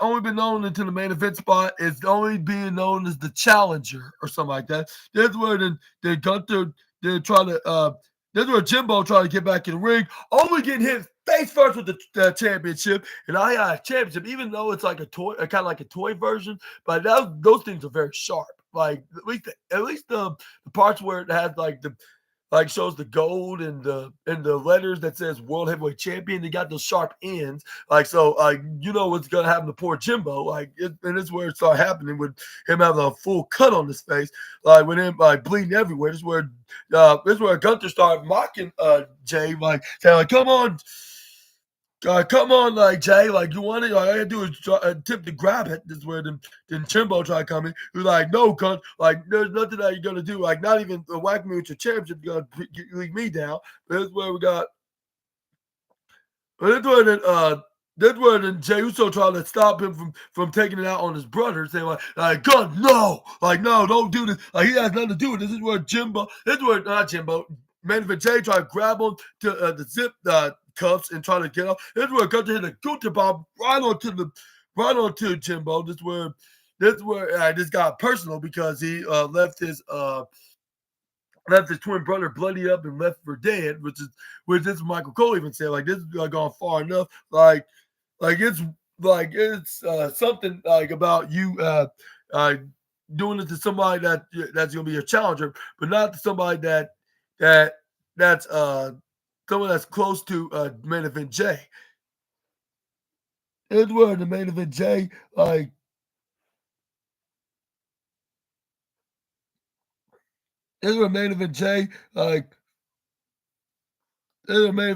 only been known into the main event spot is only being known as the challenger or something like that. That's where then Gunther they try to that's where Jimbo trying to get back in the ring, only getting hit face first with the championship. And I got a championship, even though it's like a toy, kind of like a toy version, but those things are very sharp. Like at least the parts where it has like shows the gold and the letters that says World Heavyweight Champion. They got those sharp ends, like so. You know what's gonna happen to poor Jimbo. And it's where it started happening with him having a full cut on his face, like with him like bleeding everywhere. This is where Gunther started mocking Jay, like saying like, come on, like Jay, like you want it. Like, all I gotta do is attempt to grab it. This is where then Jimbo tried to come in. He was like, no, cunt. Like, there's nothing that you're gonna do. Like, not even whack me with your championship. You're gonna leave me down. This is where we got. This is where then Jey Uso tried to stop him from taking it out on his brother, saying like God, no, like no, don't do this. Like he has nothing to do with this. This is where not Jimbo, main event Jay tried to grab him to the zip cuffs and try to get off. This is where Gunther hit a Gunther bomb right onto Jimbo. This is where this got personal because he left his twin brother bloody up and left for dead, which this Michael Cole even said like this is gone far enough. It's something like about you doing it to somebody that's gonna be a challenger, but not to somebody that's someone that's close to main event Jay. It's where the main event Jay it's where main event Jay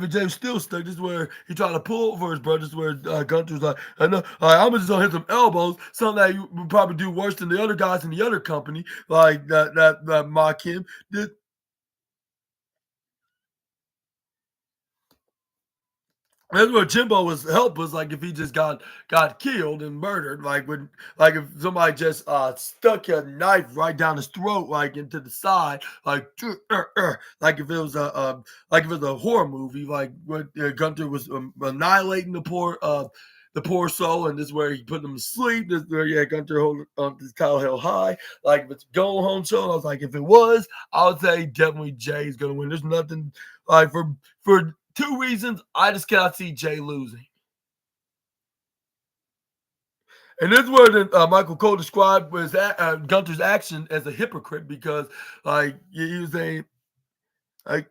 James still stuck. This is where he tried to pull for his brother. This is where Gunther's like, I know, I'm just gonna hit some elbows, something that you would probably do worse than the other guys in the other company, like that mock him. That's where Jimbo was helpless, like if he just got killed and murdered, like if somebody just stuck a knife right down his throat, like into the side, like if it was a horror movie, like when Gunther was annihilating the poor soul, and this is where he put them to sleep. This is where Gunther hold his title held high, like if it's a go home show. I was like, if it was, I would say definitely Jay's gonna win. There's nothing like for two reasons, I just cannot see Jay losing. And this is where Michael Cole described Gunther's action as a hypocrite because, like, he was saying, like,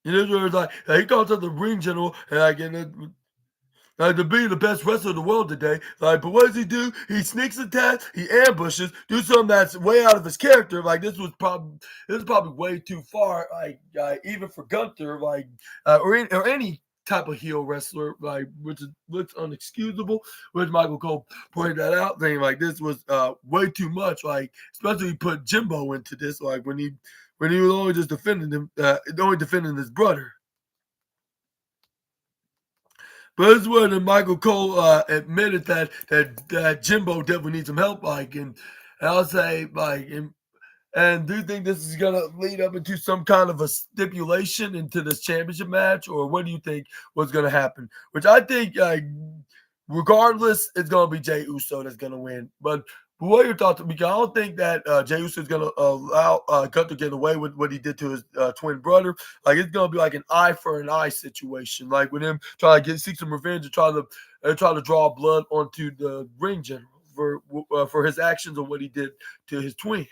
this is where it's like he calls up the ring general and to be the best wrestler in the world today. Like, but what does he do? He sneaks attacks, he ambushes, do something that's way out of his character. Like this is probably way too far. Like even for Gunther, like or any type of heel wrestler, which looks unexcusable. Which Michael Cole pointed that out, saying like this was way too much. Like especially put Jimbo into this, like when he was only just defending him, only defending his brother. But this is where then Michael Cole admitted that Jimbo definitely needs some help. And I'll say and do you think this is gonna lead up into some kind of a stipulation into this championship match, or what do you think was gonna happen? Which I think, regardless, it's gonna be Jey Uso that's gonna win. But what are your thoughts? Because I don't think that Jey Uso is gonna allow Gunther to get away with what he did to his twin brother. Like it's gonna be like an eye for an eye situation, like with him trying to seek some revenge and try to draw blood onto the ring general for his actions and what he did to his twin.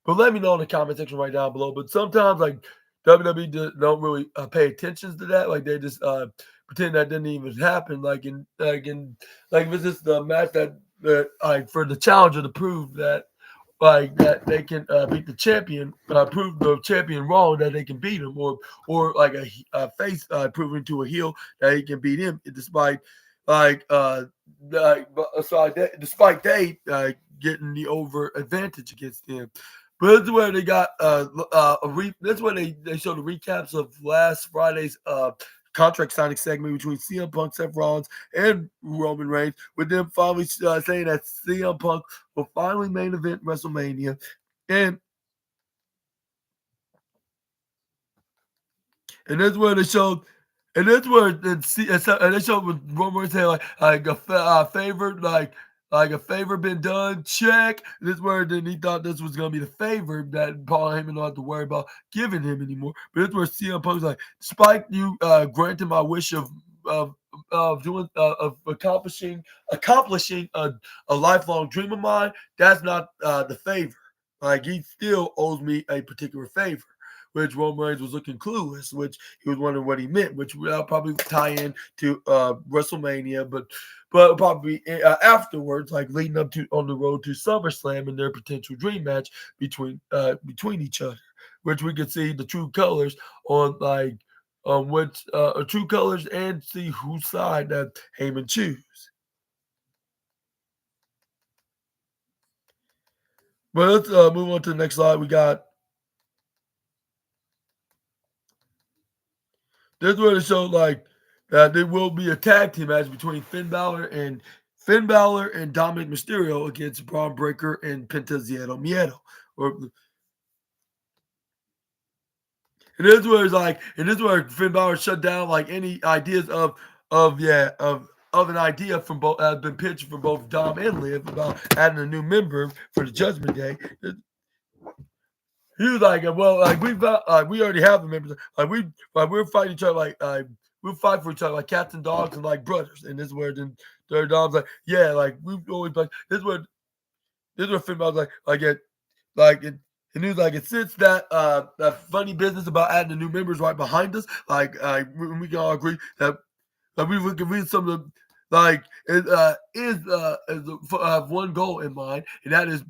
But let me know in the comment section right down below. But sometimes, like WWE don't really pay attention to that. Like they just pretend that didn't even happen. Like was this the match that like for the challenger to prove that that they can beat the champion, prove the champion wrong that they can beat him, or like a face proving to a heel that he can beat him, despite like despite they getting the over advantage against him. But this is where they got this is where they showed the recaps of last Friday's contract signing segment between CM Punk, Seth Rollins, and Roman Reigns, with them finally saying that CM Punk will finally main event WrestleMania. And that's where they showed, and that's where and they showed with Roman Reigns saying like a favor, like a favor been done, check. This is where then he thought this was gonna be the favor that Paul Heyman don't have to worry about giving him anymore. But it's where CM Punk's like, despite you granting my wish of doing of accomplishing a lifelong dream of mine, that's not the favor. Like he still owes me a particular favor, which Roman Reigns was looking clueless, which he was wondering what he meant, which will probably tie in to WrestleMania, but probably afterwards, like leading up to on the road to SummerSlam and their potential dream match between each other, which we could see the true colors on which true colors and see whose side that Heyman choose. But let's move on to the next slide. We got this where it showed like that there will be a tag team match between Finn Balor and Dominic Mysterio against Braun Breaker and Penta Zieto Miedo. Or and this was like, and this is where Finn Balor shut down like any ideas of an idea from both has been pitched from both Dom and Liv about adding a new member for the Judgment Day. He was like, well, like we already have the members. We're fighting each other we'll fight for each other like cats and dogs and like brothers. And this is where then their Dom's like, yeah, like we've always like this is where Finn Balor's like it like it. And he was like, it since that funny business about adding the new members right behind us, we can all agree that we can read some of the one goal in mind, and that is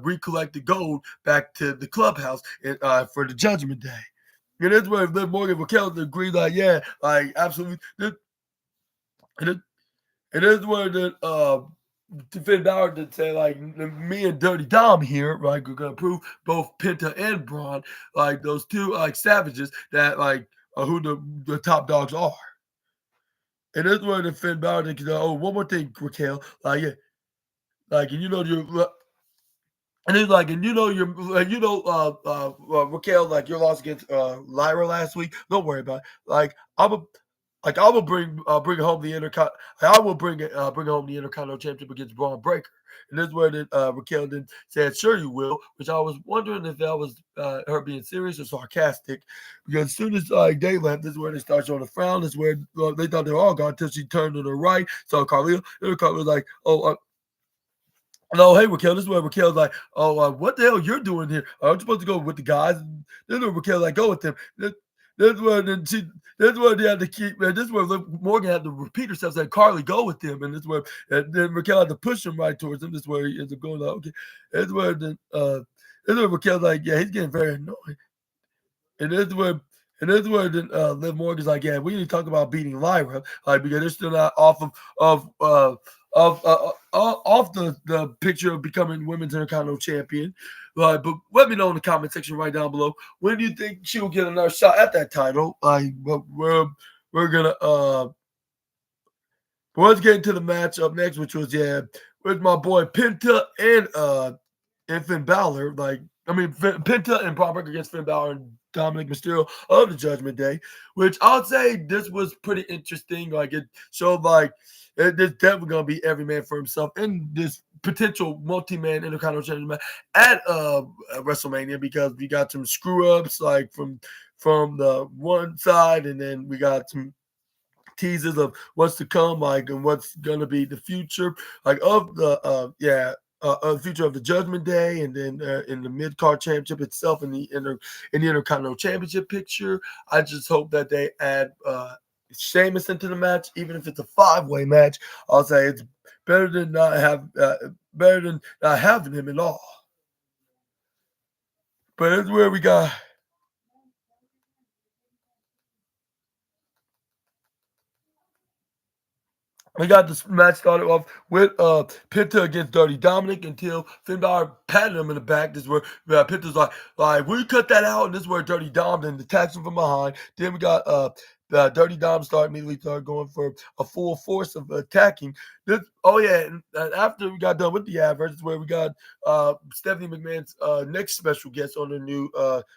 recollect the gold back to the clubhouse for the Judgment Day. And that's where Liv Morgan and Raquel agreed, like, yeah, like absolutely. And that's where Finn Balor did say, like, me and Dirty Dom here, right, we're gonna prove both Penta and Braun, like those two like savages that who the top dogs are. And that's where the Finn Balor did. One more thing, Raquel, and you know you're. And it's like, and Raquel, like your loss against Lyra last week. Don't worry about it. I will bring home the I will bring home the Intercontinental Championship against Braun Breaker. And this is where Raquel then said, "Sure you will," which I was wondering if that was her being serious or sarcastic, because as soon as they left, this is where they start showing a frown. This is where they thought they were all gone until she turned to the right, saw Carlito, and Carlito was like, "Oh." No, hey Raquel, this is where Raquel's like, oh, what the hell you're doing here? Aren't you supposed to go with the guys? This is where Raquel's like, go with them. This is where this is where they had to keep, man. This is where Morgan had to repeat herself, saying, Carly, go with them. And this is where, and then Raquel had to push him right towards him. This is where he ends up going, like, okay. This is where Raquel's like, yeah, he's getting very annoying. And this is where And this is where then Liv Morgan's like, yeah, we need to talk about beating Lyra, like because they're still not off off the picture of becoming women's intercontinental champion. But let me know in the comment section right down below, when do you think she will get another shot at that title? But we're gonna let's get into the match up next, which was with my boy Penta and Finn Balor. Penta and Braun Breaker against Finn Balor and Dominic Mysterio of the Judgment Day, which I would say this was pretty interesting. Like it showed there's definitely gonna be every man for himself in this potential multi-man intercontinental championship match at WrestleMania, because we got some screw ups like from the one side, and then we got some teasers of what's to come, like, and what's gonna be the future, like of the future of the Judgment Day, and then in the mid card championship itself, in the Intercontinental Championship picture. I just hope that they add Sheamus into the match, even if it's a 5-way match. I'll say it's better than not having him at all. But that's where we got this match started off with Penta against Dirty Dominic until Finn Balor patted him in the back. This is where Penta's like, will you cut that out? And this is where Dirty Dom then attacks him from behind. Then we got Dirty Dom immediately started going for a full force of attacking. And after we got done with the adverts, this is where we got Stephanie McMahon's next special guest on the new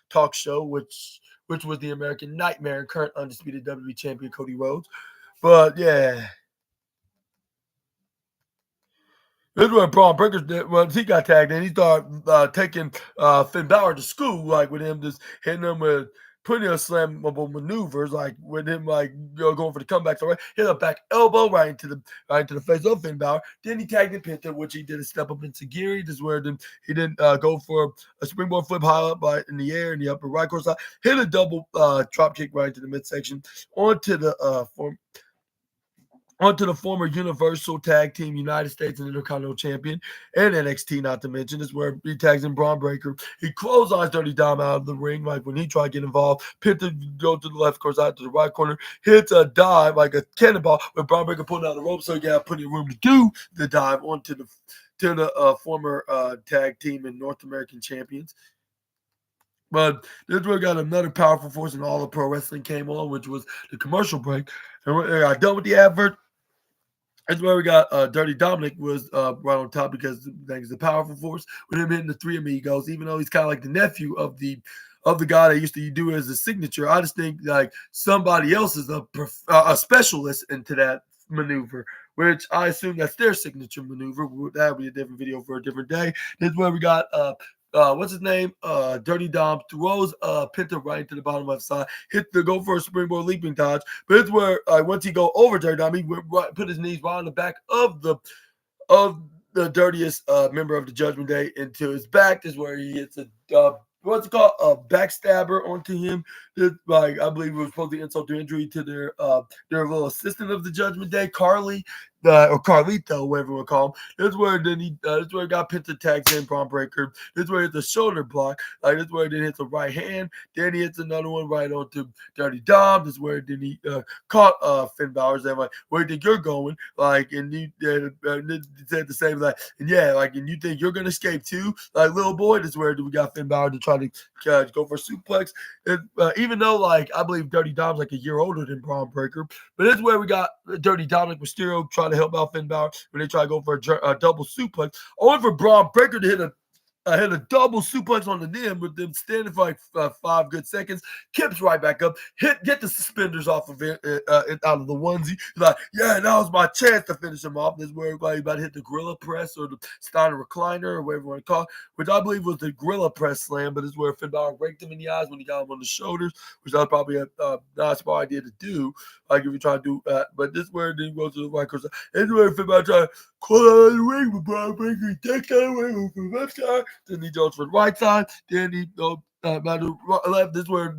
talk show, which was the American Nightmare and current undisputed WWE champion Cody Rhodes. But yeah. This is what Braun Breaker did once he got tagged in. He started taking Finn Balor to school, like with him just hitting him with plenty of slammable maneuvers, like with him going for the comeback. So hit a back elbow right into the face of Finn Balor. Then he tagged in Penta, which he did a step up into Giri. This is where he didn't go for a springboard flip high up in the air in the upper right corner side. Hit a double drop kick right into the midsection onto the former Universal Tag Team United States and Intercontinental Champion and NXT, not to mention. This is where he tags in Braun Breaker. He clotheslines Dirty Dom out of the ring, like when he tried to get involved. Penta goes to the left, goes out to the right corner, hits a dive like a cannonball with Braun Breaker pulling out the rope, so he got plenty of room to do the dive onto the former tag team and North American champions. But this is where we got another powerful force in all of pro wrestling came on, which was the commercial break. And we got done with the advert. That's where we got Dirty Dominic was right on top, because he's a powerful force with him hitting the Three Amigos, even though he's kind of like the nephew of the guy that used to do as a signature. I just think like somebody else is a specialist into that maneuver, which I assume that's their signature maneuver. That would be a different video for a different day. This is where we got what's his name? Dirty Dom throws Penta right into the bottom left side, go for a springboard leaping dodge. But it's where once he go over Dirty Dom, he put his knees right on the back of the dirtiest member of the Judgment Day into his back. This is where he hits a what's it called, a backstabber onto him. This, I believe it was supposed to insult to injury to their little assistant of the Judgment Day, Carly, or Carlito, whatever we call him. This is where he got Penta tags in Braun Breaker. This is where he hits a shoulder block. This is where he hits a right hand. Then he hits another one right onto Dirty Dom. This is where then he caught Finn Balor. Saying like, where do you think you're going? And he said the same, and you think you're gonna escape too, like little boy. This is where we got Finn Balor to try to go for a suplex. Even though I believe Dirty Dom's like a year older than Braun Breaker, but this is where we got Dirty Dominic Mysterio trying to help out Finn Balor when they try to go for a double suplex, only for Braun Breaker to hit a double suplex on the nim with them standing for 5 good seconds. Kips right back up, get the suspenders off of it, out of the onesie. He's like, yeah, that was my chance to finish him off. This is where everybody about to hit the gorilla press or the Steiner recliner or whatever you want to call it, which I believe was the gorilla press slam. But this is where Finn Balor raked him in the eyes when he got him on the shoulders, which that was probably a not smart idea to do. Like if you try to do that, but this is where then goes to the right corner. This is where Finn Balor try to call out of the ring with Braun Breaker. He takes that away from the left side. Then he goes for the right side. Then he left. This is where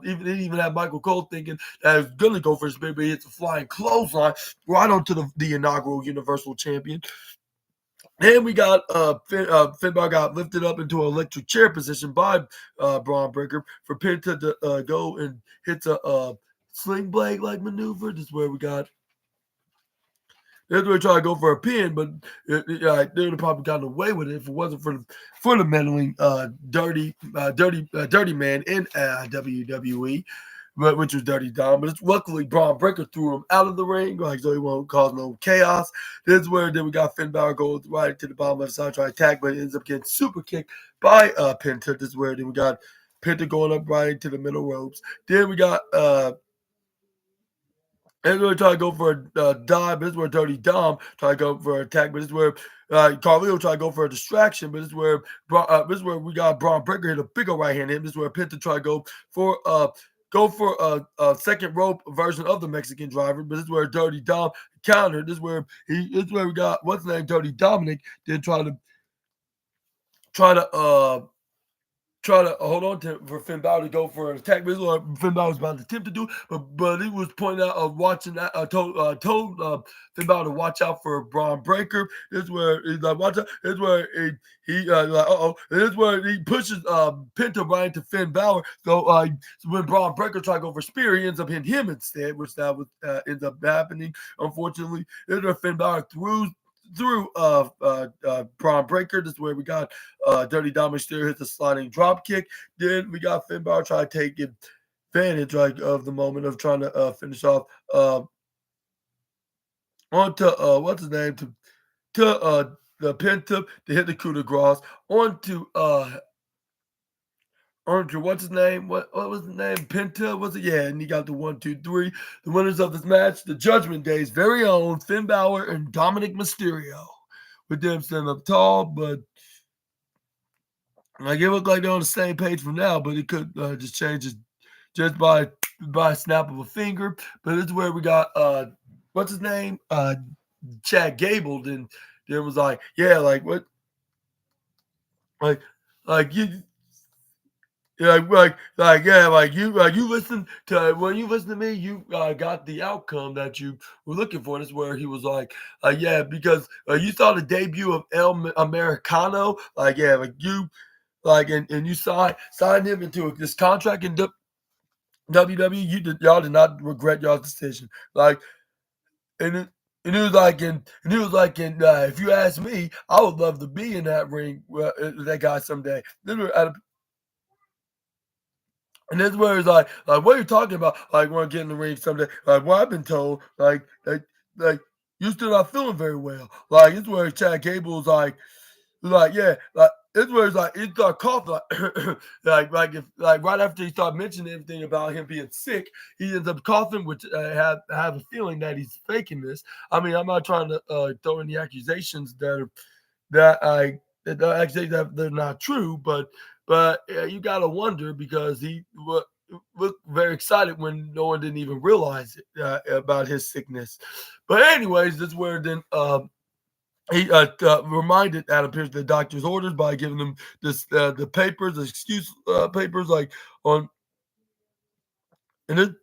even had Michael Cole thinking that he was going to go for his spin, but he hits a flying clothesline right onto the inaugural Universal Champion. Then we got Finn Balor got lifted up into an electric chair position by Braun Breaker for Penta to go and hit a sling blade like maneuver. This is where we got. This is where we try to go for a pin, but they would have probably gotten away with it if it wasn't for the meddling dirty man in WWE, which was Dirty Dom. But luckily Braun Breaker threw him out of the ring, like so he won't cause no chaos. This is where then we got Finn Balor go right to the bottom of the side, try to attack, but it ends up getting super kicked by Penta. This is where then we got Penta going up right into the middle ropes. Then we got and really try to go for a dive, but this is where Dirty Dom try to go for an attack, but this is where Carlito try to go for a distraction, but this is where we got Braun Breaker hit a big old right hand hit. This is where Penta try to go for a second rope version of the Mexican driver, but this is where Dirty Dom countered. This is where we got what's the name, Dirty Dominic, then try to hold on to for Finn Balor to go for an attack. This is what Finn Balor was about to attempt to do, but he was pointing out watching that told Finn Balor to watch out for Braun Breaker. This is where he's like watch out. This is where he like This is where he pushes Penta right into Finn Balor. So when Braun Breaker tried to go for spear, he ends up hitting him instead, which that was ends up happening. Unfortunately, this is where Finn Balor through Braun Breaker. This is where we got Dirty Dominic still hits the sliding drop kick. Then we got Finn Balor trying to take advantage of the moment of trying to finish off onto what's his name to the Penta to hit the coup de grace onto what's his name? What was his name? Penta, was it? Yeah, and he got the 1, 2, 3. The winners of this match, the Judgment Day's very own Finn Balor and Dominic Mysterio. With them standing up tall, but like it looked like they're on the same page from now, but it could just change it just by a snap of a finger. But this is where we got what's his name? Chad Gable. Then there was like, yeah, like what like you yeah, yeah, you listen to when you listen to me, you got the outcome that you were looking for. This is where he was like, yeah, because you saw the debut of El Americano, like yeah, like you and you signed him into this contract in WWE. Y'all did not regret y'all's decision, like and it, and it was like and it was like if you ask me, I would love to be in that ring with that guy someday. Then we're at a And this is where it's what are you talking about? Like, want to get in the ring someday? Like, well, I've been told, like, you still not feeling very well. Like, it's where Chad Gable's yeah, it's where it's like he start coughing, if right after he started mentioning everything about him being sick, he ends up coughing, which have a feeling that he's faking this. I mean, I'm not trying to throw any accusations that I that the accusations that they're not true, but you gotta wonder because he looked very excited when no one didn't even realize it about his sickness. But anyways, this is where then he reminded Adam Pearce the doctor's orders by giving him the papers, the excuse papers, like on and it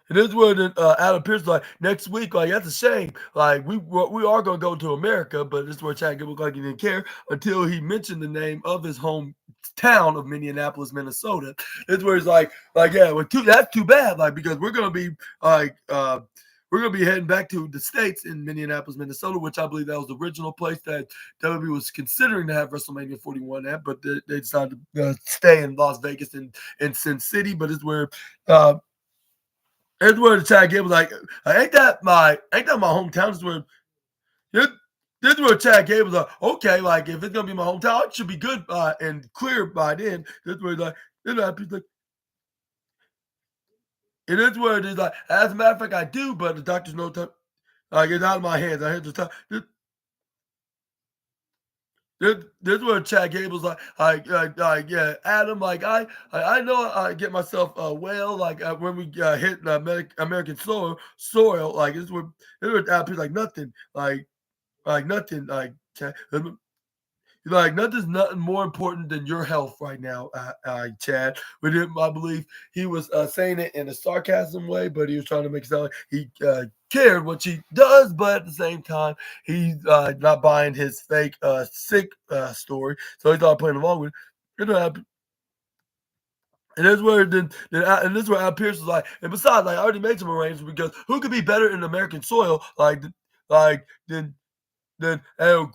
And this is where Adam Pearce like next week, like that's a shame. Like we are gonna go to America, but this is where Chad Gable looked like he didn't care until he mentioned the name of his hometown of Minneapolis, Minnesota. This is where he's like yeah, that's too bad. Like because like we're gonna be heading back to the states in Minneapolis, Minnesota, which I believe that was the original place that WWE was considering to have WrestleMania 41 at, but they decided to stay in Las Vegas and Sin City. But it's where that's where the Chad Gable was like, ain't that my hometown? This, this is where Chad Gable was like, okay, like if it's gonna be my hometown, it should be good and clear by then. This is where he's like, he's like, it is where it is like, as a matter of fact, I do, but the doctor's no time. Like it's out of my hands. I had to time. This is where Chad Gable's yeah, Adam, I know I get myself well, when we hit the American soil, like this is where Adam like nothing, like nothing, like Chad, like nothing more important than your health right now, Chad. With him, I believe he was saying it in a sarcasm way, but he was trying to make it sound like he cared what she does, but at the same time, he's not buying his fake sick story. So he started playing along with it. You know, and that's where and this is where Al Pierce was like, and besides, like I already made some arrangements because who could be better in American soil, like than Grande El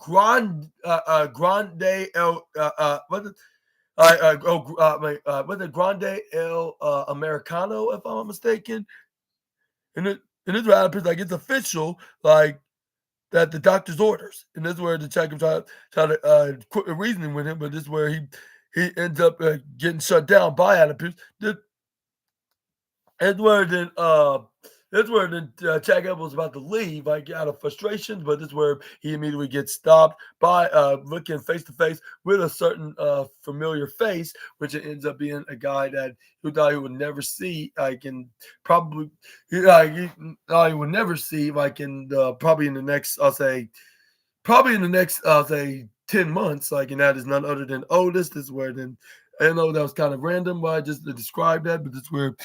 what the what the Grande El Americano, if I'm not mistaken. And this is where Al Pierce like it's official, like that the doctor's orders, and this is where the check him try to quit reasoning with him, but this is where he ends up getting shut down by Adam Pierce. That's where then Chad Gable was about to leave, like out of frustrations, but this is where he immediately gets stopped by looking face to face with a certain familiar face, which it ends up being a guy that he thought he would never see, like in probably he thought he would never see, like in probably in the next probably in the next 10 months, like, and that is none other than Otis. This is where then I know that was kind of random why I just described that, but this is where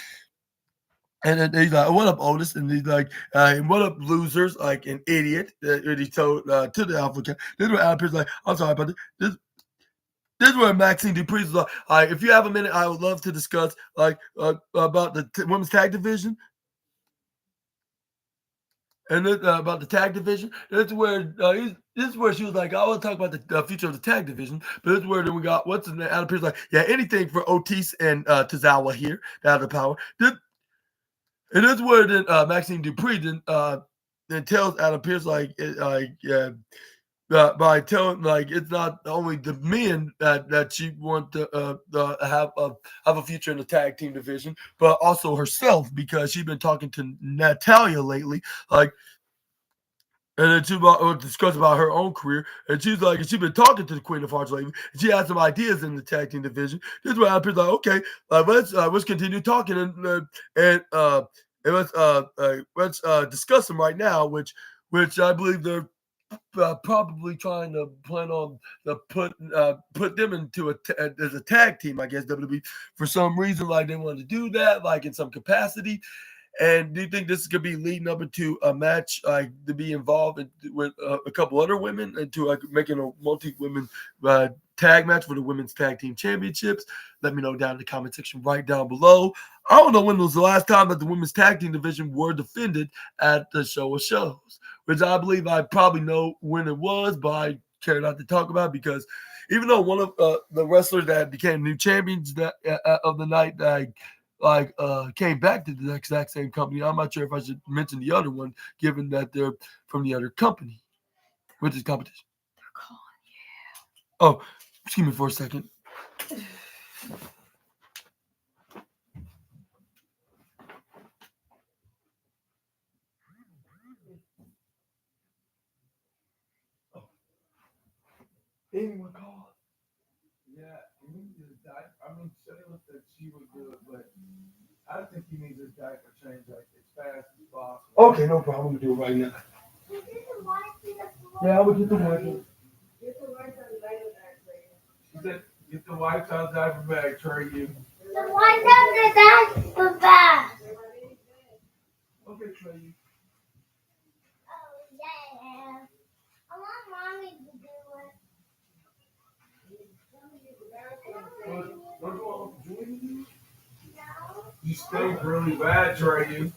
and then he's like, "What up, Otis?" And he's like, "What up, losers?" Like an idiot. And he told to the Alpha Cat. This is where Al Pierce like, "I'm sorry about this." This is where Maxine Dupree is like, "All right, if you have a minute, I would love to discuss like about the women's tag division." And about the tag division, that's where this is where she was like, "I want to talk about the future of the tag division." But this is where then we got what's his name? Adam Pierce like, "Yeah, anything for Otis and Tozawa here, to have the power." And that's where then Maxine Dupree then tells Adam Pierce by telling like it's not only the men that she want to have a future in the tag team division, but also herself because she's been talking to Natalia lately, like and then she discuss about her own career. And she's like, and she's been talking to the Queen of Hearts lately. And she had some ideas in the tag team division. This is where Appear's like, okay, let's continue talking and let's discuss them right now. Which I believe they're probably trying to plan on to put them into as a tag team. I guess WWE for some reason like they want to do that, like in some capacity. And do you think this could be leading up into a match, like to be involved with a couple other women into like making a multi-women tag match for the women's tag team championships? Let me know down in the comment section right down below. I don't know when was the last time that the women's tag team division were defended at the show of shows, which I believe I probably know when it was, but I care not to talk about because even though one of the wrestlers that became new champions of the night that came back to the exact same company. I'm not sure if I should mention the other one, given that they're from the other company, which is competition. They're calling you. Oh, excuse me for a second. Anyone call? Yeah, I mean, Shayla said she would do it, but I think he needs his diaper change like as fast as possible. Okay, no problem. I'm gonna do it right now. Yeah, I would get the wipe. Get the wipes on the diaper bag, Trey. She said, "Get the wipes on the diaper bag, Trey." You. The wipes on the diaper bag. Okay, Trey. Oh yeah. I want mommy to do it. What wrong with you? No. You stink really bad, Trey. You.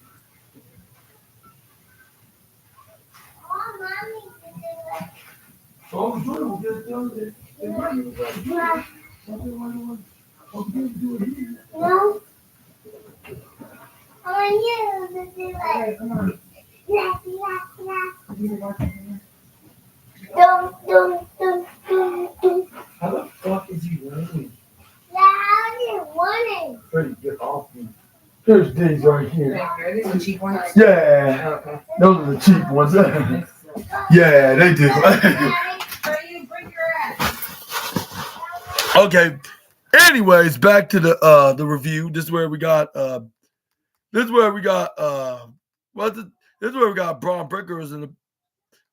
Oh, Jordan will get it done. No. I want you to do it. Okay, come on. Yeah. Don't. How the fuck is he running? Yeah, how is he running? Freddie, get off me. There's these right here. Are these the cheap ones? Yeah. Okay. Those are the cheap ones. Yeah, they do. Okay. Anyways, back to the review. This is where we got Braun Breaker was in the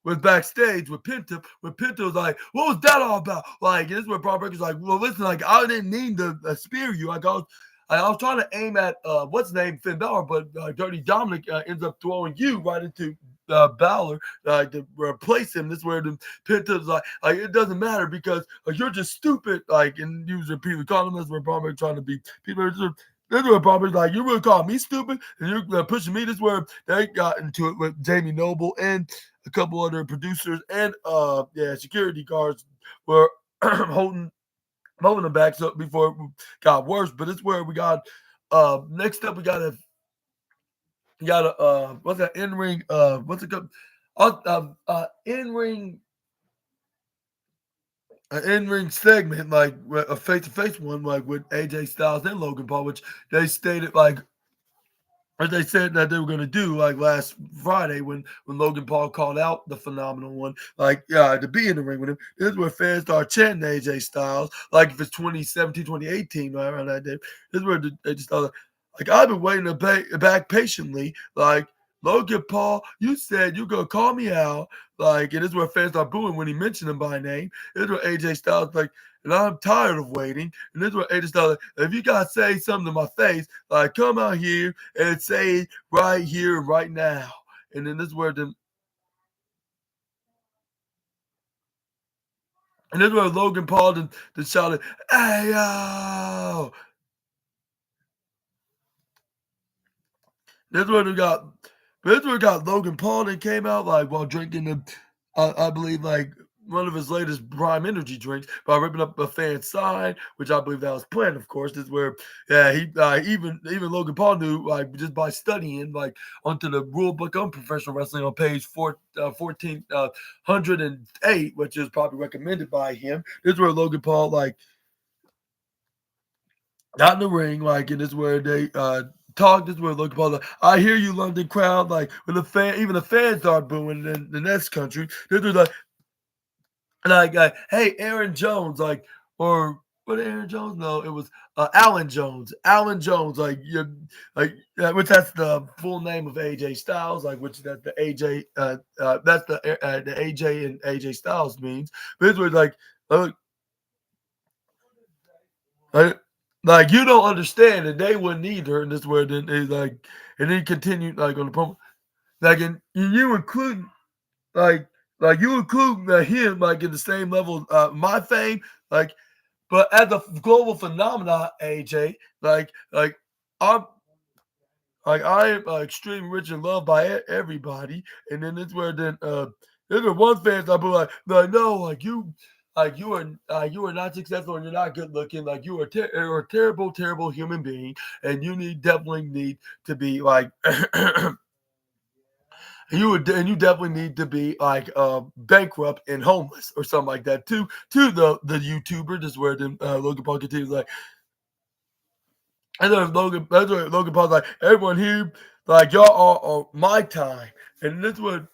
was backstage with Penta when Penta was like, "What was that all about?" Like, and this is where Braun Breaker's like, "Well, listen, like I didn't mean to spear you. I was trying to aim at what's his name, Finn Balor, but Dirty Dominic ends up throwing you right into Balor to replace him. This is where the Penta's like it doesn't matter because you're just stupid. Like, and you was repeatedly calling him. That's where Braun Breaker trying to be people. This is where Bobby's like, you really call me stupid, and you're pushing me. This is where they got into it with Jamie Noble and a couple other producers and security guards were holding them back so before it got worse. But it's where we got next up we got a what's that in ring what's it called in ring an in-ring segment like a face-to-face one like with AJ Styles and Logan Paul, which they stated like as they said that they were going to do like last Friday when Logan Paul called out the phenomenal one, like to be in the ring with him. This is where fans start chanting AJ Styles, like if it's 2017, 2018, right around that day. This is where they just started, like I've been waiting to back patiently, like Logan Paul, you said you're gonna call me out, like, and this is where fans start booing when he mentioned him by name. This is where AJ Styles like, and I'm tired of waiting. And this is where AJ Styles like, if you gotta say something to my face, like come out here and say it right here, right now. And then this is where Logan Paul then shouted, "Hey yo!" This is where we got. This is where we got Logan Paul that came out like while drinking I believe like one of his latest Prime Energy drinks by ripping up a fan sign, which I believe that was planned. Of course, this is where he even Logan Paul knew like just by studying like onto the rule book on professional wrestling on page 1408, which is probably recommended by him. This is where Logan Paul like got in the ring, like, and this is where they talk. This is where Logan Paul, like, I hear you, London crowd. Like, when even the fans start booing in the next country, this was hey, Aaron Jones, like, or what, Aaron Jones? No, it was Alan Jones. Alan Jones, like, you which that's the full name of AJ Styles, like, which that the AJ, that's the AJ and AJ Styles means. But this was uh, like, you don't understand, and they wouldn't either. And this where then he's like, and then continued like on the promo, like, and you include like you include him like in the same level my fame, like, but as a global phenomenon, AJ, I'm I am extremely rich and loved by everybody, and then it's where then there's one fans I be like no, you are not successful and you're not good looking, like you're a terrible terrible human being, and definitely need to be like you definitely need to be like bankrupt and homeless or something like that too to the YouTuber. Just where then Logan Paul continues like that's what Logan Paul's like, everyone here, like y'all are my time. And that's what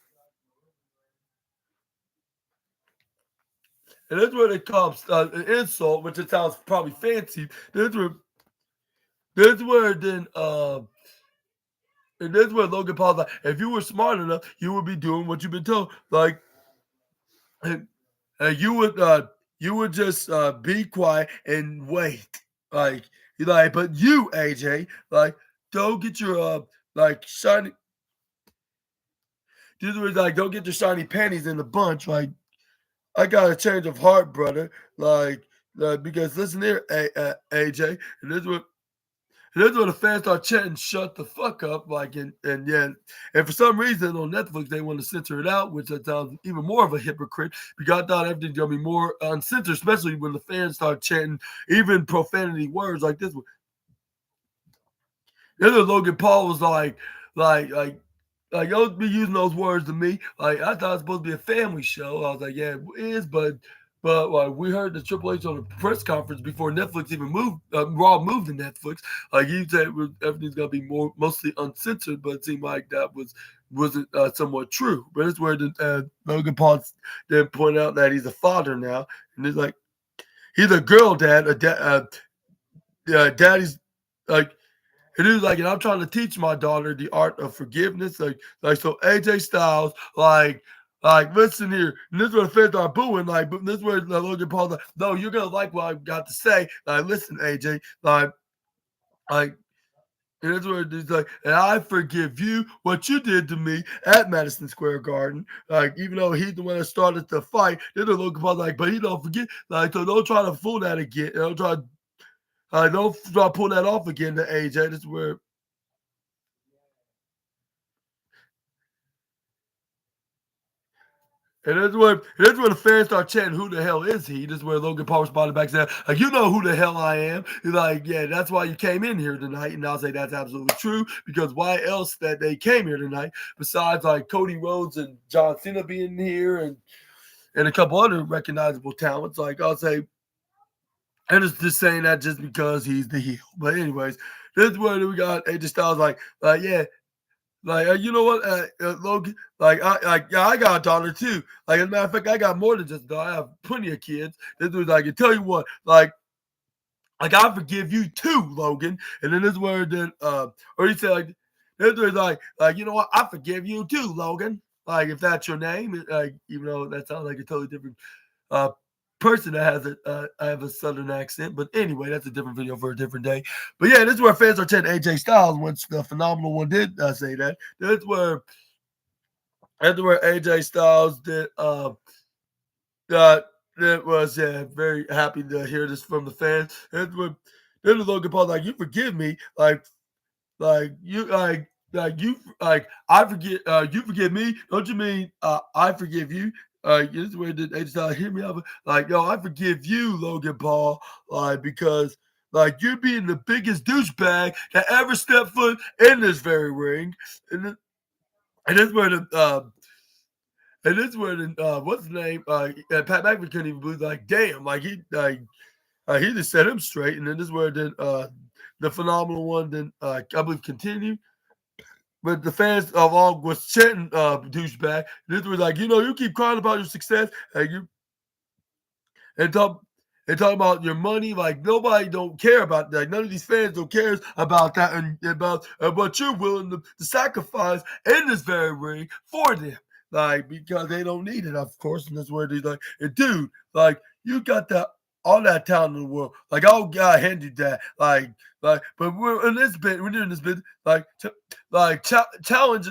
it comes an insult, which it sounds probably fancy. That's where then and that's where Logan Paul's like, if you were smart enough, you would be doing what you've been told. Like and, you would just be quiet and wait. Like but you, AJ, like don't get your shiny. This was like, don't get your shiny panties in the bunch. Like, I got a change of heart, brother. Because listen here, AJ, and this is what the fans start chanting, "Shut the fuck up!" Like, and yeah, and for some reason on Netflix they want to censor it out, which I sounds even more of a hypocrite. Because I thought everything's gonna be more uncensored, especially when the fans start chanting even profanity words like this. The other Logan Paul was like, like, don't be using those words to me. Like, I thought it was supposed to be a family show. I was like, yeah, it is, but like, we heard the Triple H on a press conference before Netflix even moved, Raw moved to Netflix. Like, he said everything's gonna be mostly uncensored, but it seemed like that wasn't somewhat true. But it's where Logan Paul then pointed out that he's a father now, and he's like, he's a girl dad, daddy's like. And he was like, and I'm trying to teach my daughter the art of forgiveness. Like so AJ Styles, Like, listen here. And this is where the fans are booing. Like, but this is where Logan Paul's like, no, you're gonna like what I've got to say. Like, listen, AJ. Like, and that's where he's like, and I forgive you what you did to me at Madison Square Garden. Like, even though he's the one that started the fight, then the Logan Paul's like, but he don't forget. Like, so don't try to fool that again. Don't try to pull that off again to AJ. This is where And that's where the fans start chanting, "Who the hell is he?" This is where Logan Paul responded back saying, "Like you know who the hell I am." He's like, "Yeah, that's why you came in here tonight." And I'll say that's absolutely true because why else that they came here tonight besides like Cody Rhodes and John Cena being here and a couple other recognizable talents. Like I'll say, and it's just saying that just because he's the heel. But anyways, this is where we got AJ Styles yeah, like, you know what, Logan? Yeah, I got a daughter too. Like, as a matter of fact, I got more than just a daughter. I have plenty of kids. This was like, I tell you what, I forgive you too, Logan. And then this word then, or he said this was you know what, I forgive you too, Logan. Like, if that's your name, even though that sounds like a totally different uh person that has I have a southern accent. But anyway, that's a different video for a different day. But yeah, this is where fans are chanting AJ Styles once the phenomenal one did say that. That's where AJ Styles did uh that was very happy to hear this from the fans. That's when then the Logan Paul like you forgive me like you I forget you forgive me. Don't you mean I forgive you? This is where they just hear me out. Like, yo, I forgive you, Logan Paul, because you're being the biggest douchebag that ever stepped foot in this very ring. And then, and that's where the what's the name? Pat McAfee couldn't even believe damn, he just set him straight. And then this is where the phenomenal one then I believe continued. But the fans of all was chanting douchebag. This was like, you keep crying about your success and talk and talk about your money. Like nobody don't care about that. None of these fans don't care about that and about what you're willing to sacrifice in this very ring for them. Like because they don't need it, of course. And that's where they like, and dude, you got that all that talent in the world. Like, oh God, hand you that. But we're in this bit, we're doing this bit, challenge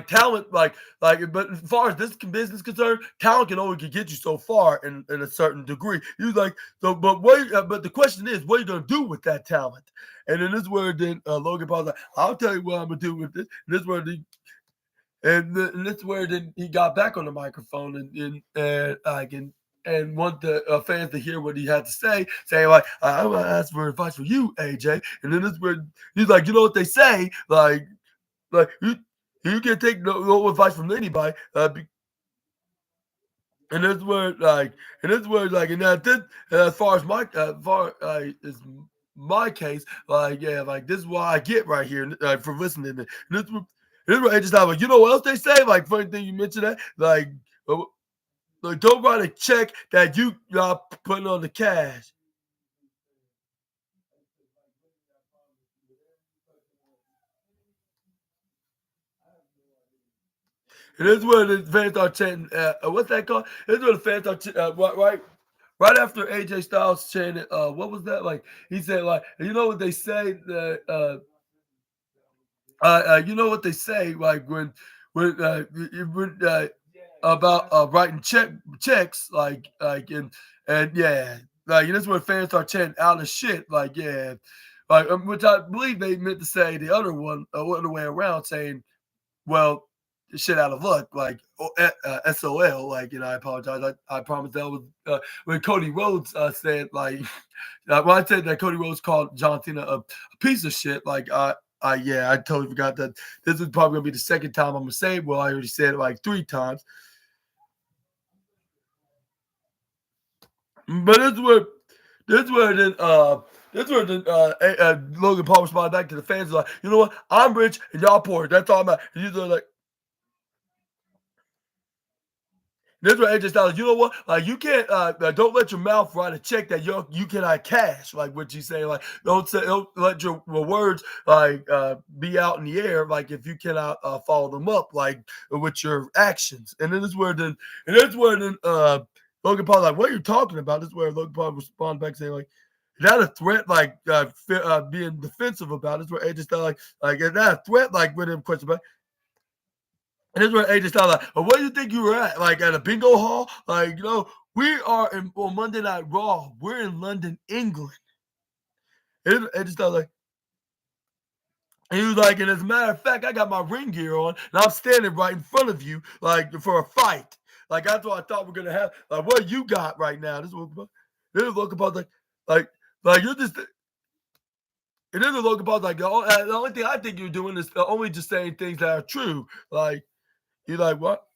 talent, but as far as this business is concerned, talent can only get you so far in a certain degree. You like so, but the question is, what are you gonna do with that talent? And then this is where then Logan Paul's like, I'll tell you what I'm gonna do with this. And this is where and this is where then he got back on the microphone and want the fans to hear what he had to say, saying I'm gonna ask for advice for you, AJ. And then this is where he's like, you know what they say, you can take no advice from anybody. And that's where and that this as far as is my case, this is why I get right here for listening. And this is what just like you know what else they say? Like funny thing you mentioned that uh, don't write a check that you putting on the cash. And this is where the fans start chanting. What's that called? This is where the fans start right after AJ Styles chanted. What was that like? He said you know what they say that you know what they say when about writing checks and yeah that's when fans start chanting out of shit which I believe they meant to say the other one other way around saying well, shit out of luck, SOL. I apologize. I promise that was when Cody Rhodes said, when I said that Cody Rhodes called John Cena a piece of shit, I totally forgot that this is probably gonna be the second time I'm gonna say it. Well, I already said it like 3 times, but this is where then Logan Paul responded back to the fans like, you know what, I'm rich and y'all poor. That's all I'm at. And he's like, This what AJ Styles. You know what? Like you can't. Don't let your mouth write a check that you cannot cash. Like what you say. Like don't let your words be out in the air. Like if you cannot follow them up like with your actions. And then this where then and that's where then Logan Paul like, what are you talking about? This is where Logan Paul respond back saying like, is that a threat? Like being defensive about it. This is where AJ Styles like is that a threat? Like with him question back. And this is where AJ Styles like, where do you think you were at? Like at a bingo hall? Like, we are on Monday Night Raw. We're in London, England. And AJ Styles like, and he was like, and as a matter of fact, I got my ring gear on, and I'm standing right in front of you, like for a fight. Like that's what I thought we're gonna have. Like, what you got right now? This is Logan Paul's like, like you're just. And then the Logan Paul's like, the only thing I think you're doing is only just saying things that are true. Like, you're like, what?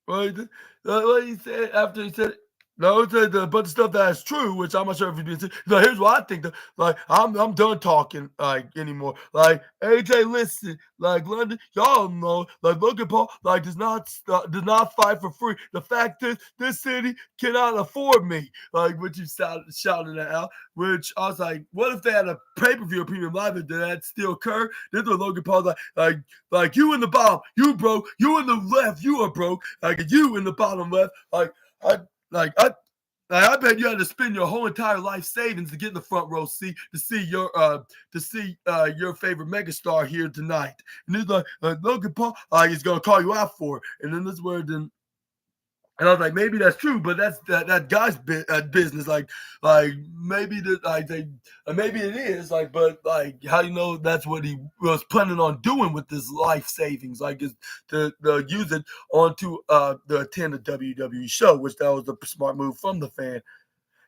Right? What he said after he said, no, he said a bunch of stuff that is true, which I'm not sure if he's being. Like, here's what I think. Like, I'm done talking like anymore. Like AJ, listen, like London, y'all know, like Logan Paul, like does not fight for free. The fact is, this city cannot afford me. Like, what you shouting that out. Which I was like, what if they had a pay per view premium live? Did that still occur? This is what Logan Paul's like you in the bottom, you broke. You in the left, you are broke. Like you in the bottom left, I I bet you had to spend your whole entire life savings to get in the front row seat to see your favorite megastar here tonight. And he's like Logan Paul, he's gonna call you out for it. And then this word then. And I was like, maybe that's true, but that's that guy's business. Like maybe maybe it is. Like, but like, how you know that's what he was planning on doing with his life savings? Like, is to use it onto the attend a WWE show, which that was a smart move from the fan.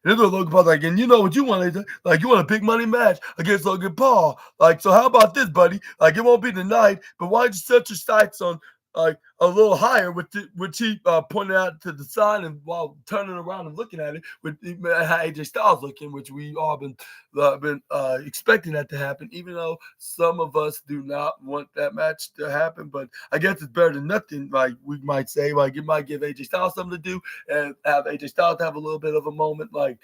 And they're Logan Paul like, and you know what you want? Like, you want a big money match against Logan Paul. Like, so how about this, buddy? Like, it won't be tonight, but why don't you set your sights on like a little higher, which he pointed out to the sign and while turning around and looking at it, with how AJ Styles looking, which we all been expecting that to happen, even though some of us do not want that match to happen. But I guess it's better than nothing. Like we might say, like it might give AJ Styles something to do and have AJ Styles have a little bit of a moment, like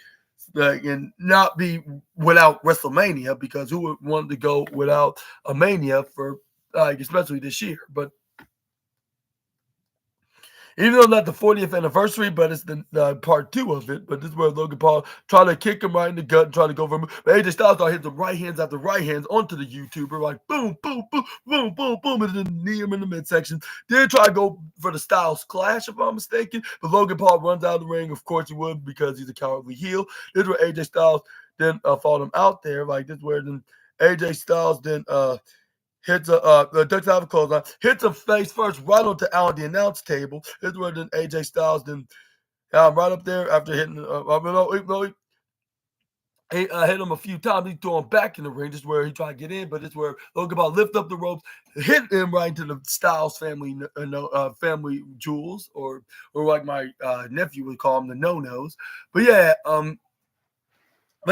and not be without WrestleMania, because who would want to go without a Mania for especially this year? But even though not the 40th anniversary, but it's the part 2 of it. But this is where Logan Paul tried to kick him right in the gut and try to go for him. But AJ Styles started hitting the right hands after right hands onto the YouTuber, like boom, boom, boom, boom, boom, boom, and then knee him in the midsection. Then try to go for the Styles Clash, if I'm mistaken. But Logan Paul runs out of the ring. Of course he would, because he's a cowardly heel. This is where AJ Styles then fought him out there. Like this is where then AJ Styles then hits ducks out of clothesline, hits him face first right onto Al the announce table. This is where then AJ Styles then right up there after hitting. He hit him a few times. He threw him back in the ring. This is where he tried to get in, but this is where Logan Paul lift up the ropes, hit him right into the Styles family family jewels, or like my nephew would call them, the no-nos. But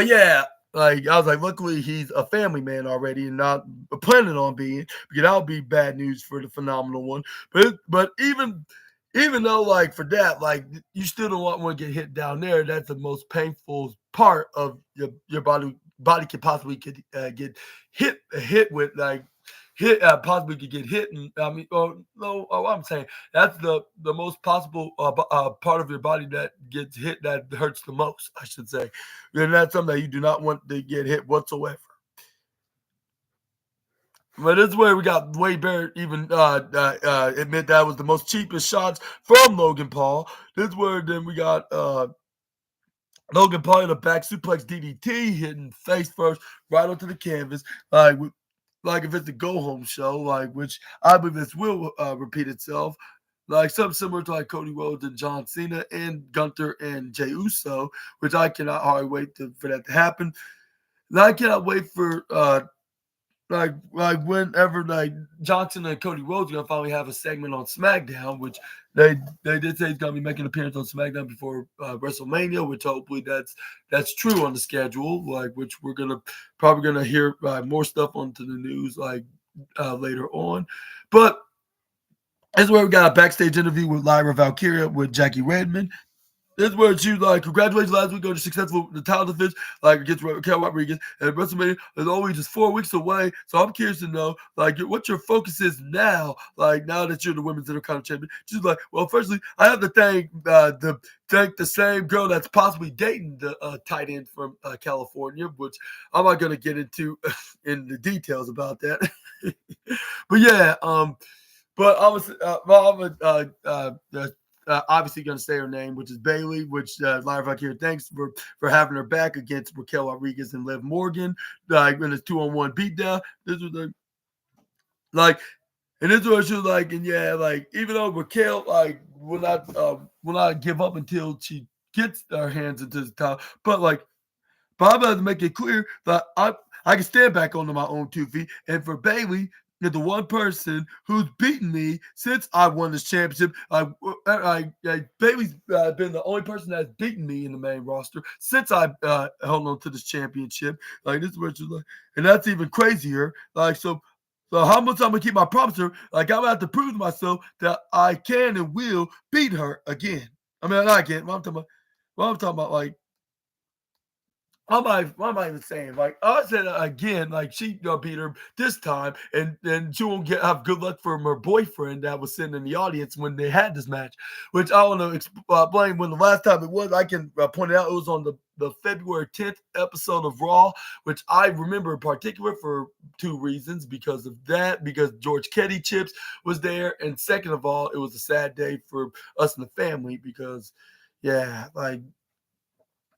yeah, like I was like, luckily he's a family man already and not planning on being, because that would be bad news for the phenomenal one. But even though like for that, like you still don't want to get hit down there. That's the most painful part of your body. Body could possibly get hit with, like hit possibly could get hit. And I mean, no, I'm saying that's the most possible part of your body that gets hit, that hurts the most, I should say. And that's something that you do not want to get hit whatsoever. But this is where we got way better even admit that was the most cheapest shots from Logan Paul. This is where then we got Logan Paul in a back suplex DDT, hitting face first right onto the canvas, like if it's a go home show, like which I believe this will repeat itself, like something similar to like Cody Rhodes and John Cena and Gunther and Jey Uso, which I cannot hardly wait for that to happen. And I cannot wait for like whenever like Johnson and Cody Rhodes are gonna finally have a segment on SmackDown, which they did say he's gonna be making an appearance on SmackDown before WrestleMania, which hopefully that's true on the schedule, like which we're probably gonna hear more stuff onto the news like later on. But This is where we got a backstage interview with Lyra Valkyria with Jackie Redmond. This is where she like congratulations last week on the successful the title defense like against Raquel Rodriguez, and WrestleMania is only just 4 weeks away. So I'm curious to know like what your focus is now, like now that you're the women's Intercontinental champion. She's like, well, firstly, I have to thank the same girl that's possibly dating the tight end from California, which I'm not gonna get into in the details about that. But yeah, but I was, obviously going to say her name, which is Bailey, which Lyra Valkyria thanks for having her back against Raquel Rodriguez and Liv Morgan, like in a 2-on-1 beatdown. This was like, and this was she was like, and yeah, like even though Raquel like will not give up until she gets her hands into the top, but I'm about to make it clear that I can stand back onto my own 2 feet. And for Bailey, you're the one person who's beaten me since I won this championship. Bailey's been the only person that's beaten me in the main roster since I held on to this championship. Like this is what you're like, and that's even crazier. Like so. So how much I'm gonna keep my promise to her? Like I'm gonna have to prove to myself that I can and will beat her again. I mean, not again. What I'm talking about, like what am I even saying? Like I said again, like she gonna beat her this time, and then she won't have good luck from her boyfriend that was sitting in the audience when they had this match. Which I want to explain when the last time it was. I can point it out. It was on the February 10th episode of Raw, which I remember in particular for 2 reasons. Because of that, because George Ketty Chips was there, and second of all, it was a sad day for us in the family because, yeah, like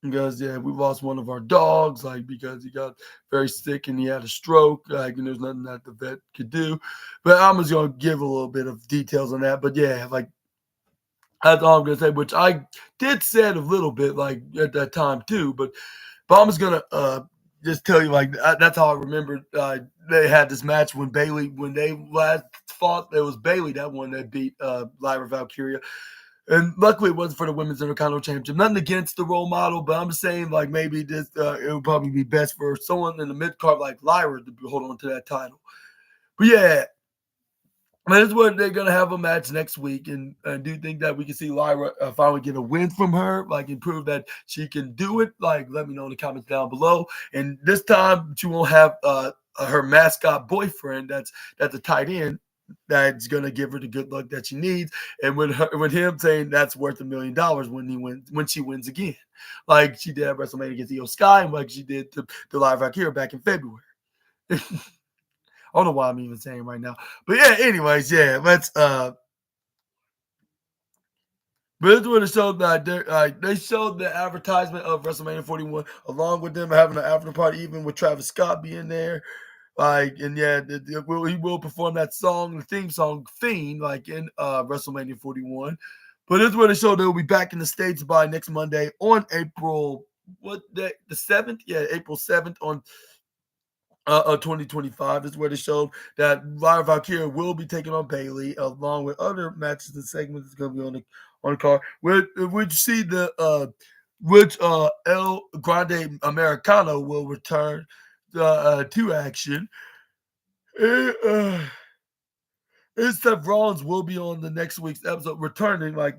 because yeah, we lost one of our dogs, like because he got very sick and he had a stroke, like and there's nothing that the vet could do. But I'm just gonna give a little bit of details on that. But yeah, like that's all I'm gonna say, which I did said a little bit like at that time too. But I'm just gonna just tell you like that's how I remember they had this match when they last fought. It was Bailey that one that beat Lyra Valkyria. And luckily, it wasn't for the women's Intercontinental Championship. Nothing against the role model, but I'm just saying, like maybe this it would probably be best for someone in the mid card like Lyra to hold on to that title. But yeah, this is what they're gonna have a match next week, and I do think that we can see Lyra finally get a win from her, like and prove that she can do it. Like, let me know in the comments down below. And this time, she won't have her mascot boyfriend. That's a tight end that's gonna give her the good luck that she needs. And with him saying that's worth $1 million when she wins again, like she did at WrestleMania against Io Sky, and like she did to Lyra Valkyria back in February. I don't know why I'm even saying right now. But yeah, anyways, yeah, let's but this would have showed that they showed the advertisement of WrestleMania 41 along with them having an after party, even with Travis Scott being there. Like, and yeah, he will perform that song, the theme song, Fiend, like in WrestleMania 41. But this would have showed they'll be back in the States by next Monday on April, what day? The 7th? Yeah, April 7th on 2025 is where they showed that Lyra Valkyria will be taking on Bailey along with other matches and segments that's going to be on the card. Which see the which El Grande Americano will return to action. And, Seth Rollins will be on the next week's episode, returning like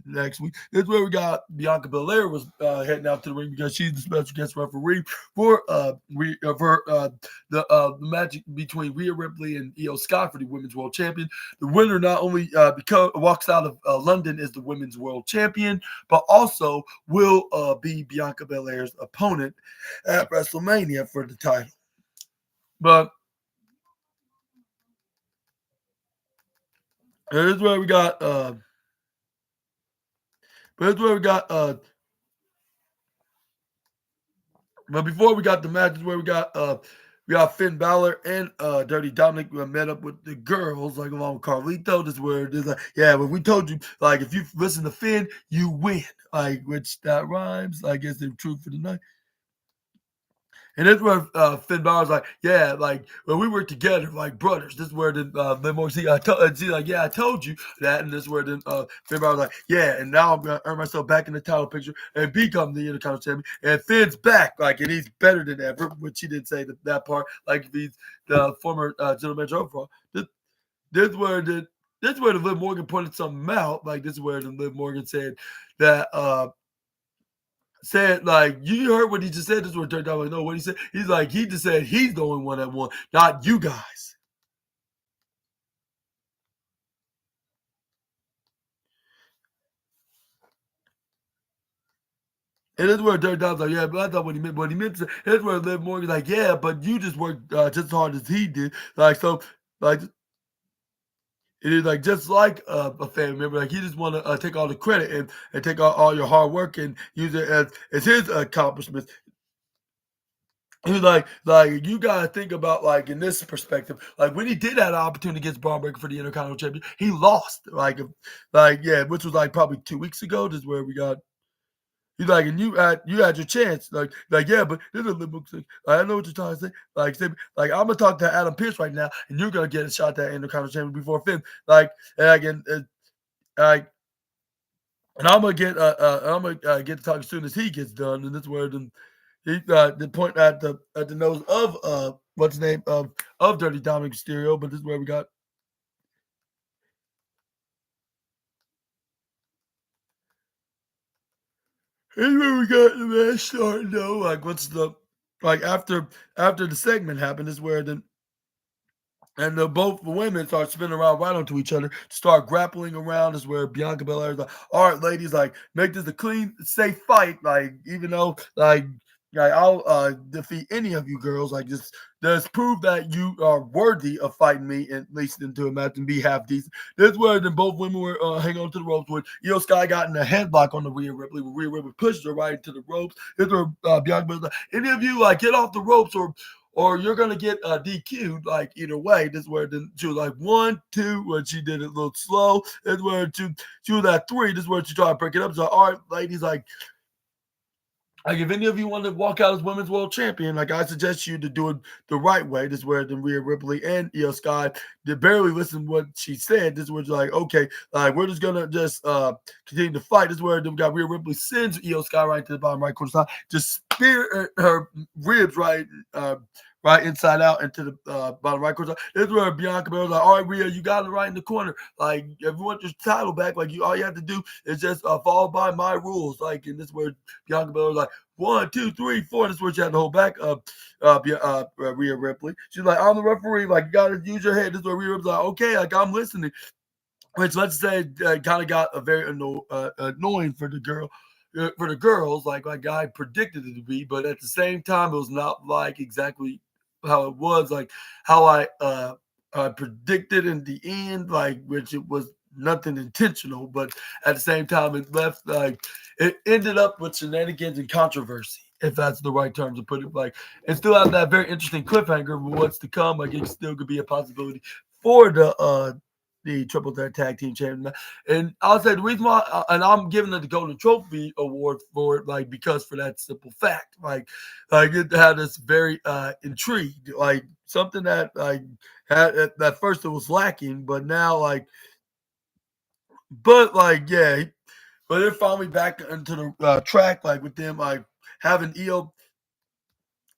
next week. This is where we got Bianca Belair was heading out to the ring because she's the special guest referee for the match between Rhea Ripley and Io Sky for the Women's World Champion. The winner not only walks out of London as the Women's World Champion, but also will be Bianca Belair's opponent at WrestleMania for the title. But here's where we got but before we got the matches where we got Finn Balor and Dirty Dominic met up with the girls, like along with Carlito. This is where it is like, yeah, but we told you, like, if you listen to Finn, you win. Like, which that rhymes. I guess the truth for the night. And that's where Finn Balor's like, yeah, like when we work together, like brothers. This is where the more see, like, yeah, I told you that, and this is where then Finn Balor's like, yeah, and now I'm gonna earn myself back in the title picture and become the Intercontinental Champion. And Finn's back, like, and he's better than ever. Which he didn't say that part, like he's the former general manager overall. This is where the this is where the Liv Morgan pointed something out. Like this is where the Liv Morgan said that said like you heard what he just said. This is where Dirk Diamond like, no, what he said. He's like he just said he's the only one that won, not you guys. And this is where Dirk Diamond's like, yeah, but I thought what he meant. What he meant to say, here's where Liv Morgan's like, yeah, but you just worked just as hard as he did. Like so, like it is like just like a family member. Like he just want to take all the credit and take all your hard work and use it as his accomplishments. He's like you gotta think about like in this perspective, like when he did have an opportunity against Braun Breaker for the Intercontinental Champion, he lost. Like yeah, which was like probably 2 weeks ago. This is where we got. He's like, and you had your chance. Like yeah, but this is a little thing. Like, I know what you're trying to say. Like I'm gonna talk to Adam Pearce right now, and you're gonna get a shot at Intercontinental Champion before Finn. Like and again, like and I'm gonna get to talk as soon as he gets done. And this is where the point at the nose of what's his name of Dirty Dominic Mysterio, but this is where we got. Here's where we got the match starting though. Like what's the like after the segment happened is where then and both the women start spinning around right onto each other, start grappling around. Is where Bianca Belair is like, all right, ladies, like make this a clean, safe fight. Like even though like I'll defeat any of you girls. Like just prove that you are worthy of fighting me at least into a match and be half decent. This is where then both women were hanging on to the ropes. When Io Sky got in a headlock on the Rhea Ripley, where Rhea Ripley pushed her right into the ropes. This is where Bianca Belair like, any of you like get off the ropes or you're gonna get DQ'd. Like either way, this is where she was like 1, 2, when she did it a little slow. This is where she was at 3. This is where she tried to break it up. So all right, ladies, like if any of you want to walk out as women's world champion, like I suggest you to do it the right way. This is where the Rhea Ripley and Io Sky did barely listen to what she said. This was like, okay, like we're just gonna just continue to fight. This is where we got Rhea Ripley sends Io Sky right to the bottom right corner side, just spear her ribs right inside out into the bottom right corner. This is where Bianca Belair was like, all right, Rhea, you got it right in the corner. Like, if you want your title back, like all you have to do is just follow by my rules. Like, and this is where Bianca Belair was like, 1, 2, 3, 4. This is where you have to hold back Rhea Ripley. She's like, I'm the referee. Like, you got to use your head. This is where Rhea Ripley's like, okay, like I'm listening. Which let's say kind of got a very annoying for the girl. For the girls, like I predicted it to be, but at the same time, it was not like exactly how it was, like how I predicted in the end, like which it was nothing intentional, but at the same time, it left like it ended up with shenanigans and controversy, if that's the right term to put it. Like it still have that very interesting cliffhanger of what's to come. Like it still could be a possibility for the triple threat tag team champion. And I'll say the reason why, and I'm giving it the Golden Trophy Award for it, like because for that simple fact, like it had us very intrigued, like something that like had at first it was lacking, but now like yeah, but they're finally back into the track, like with them like having EO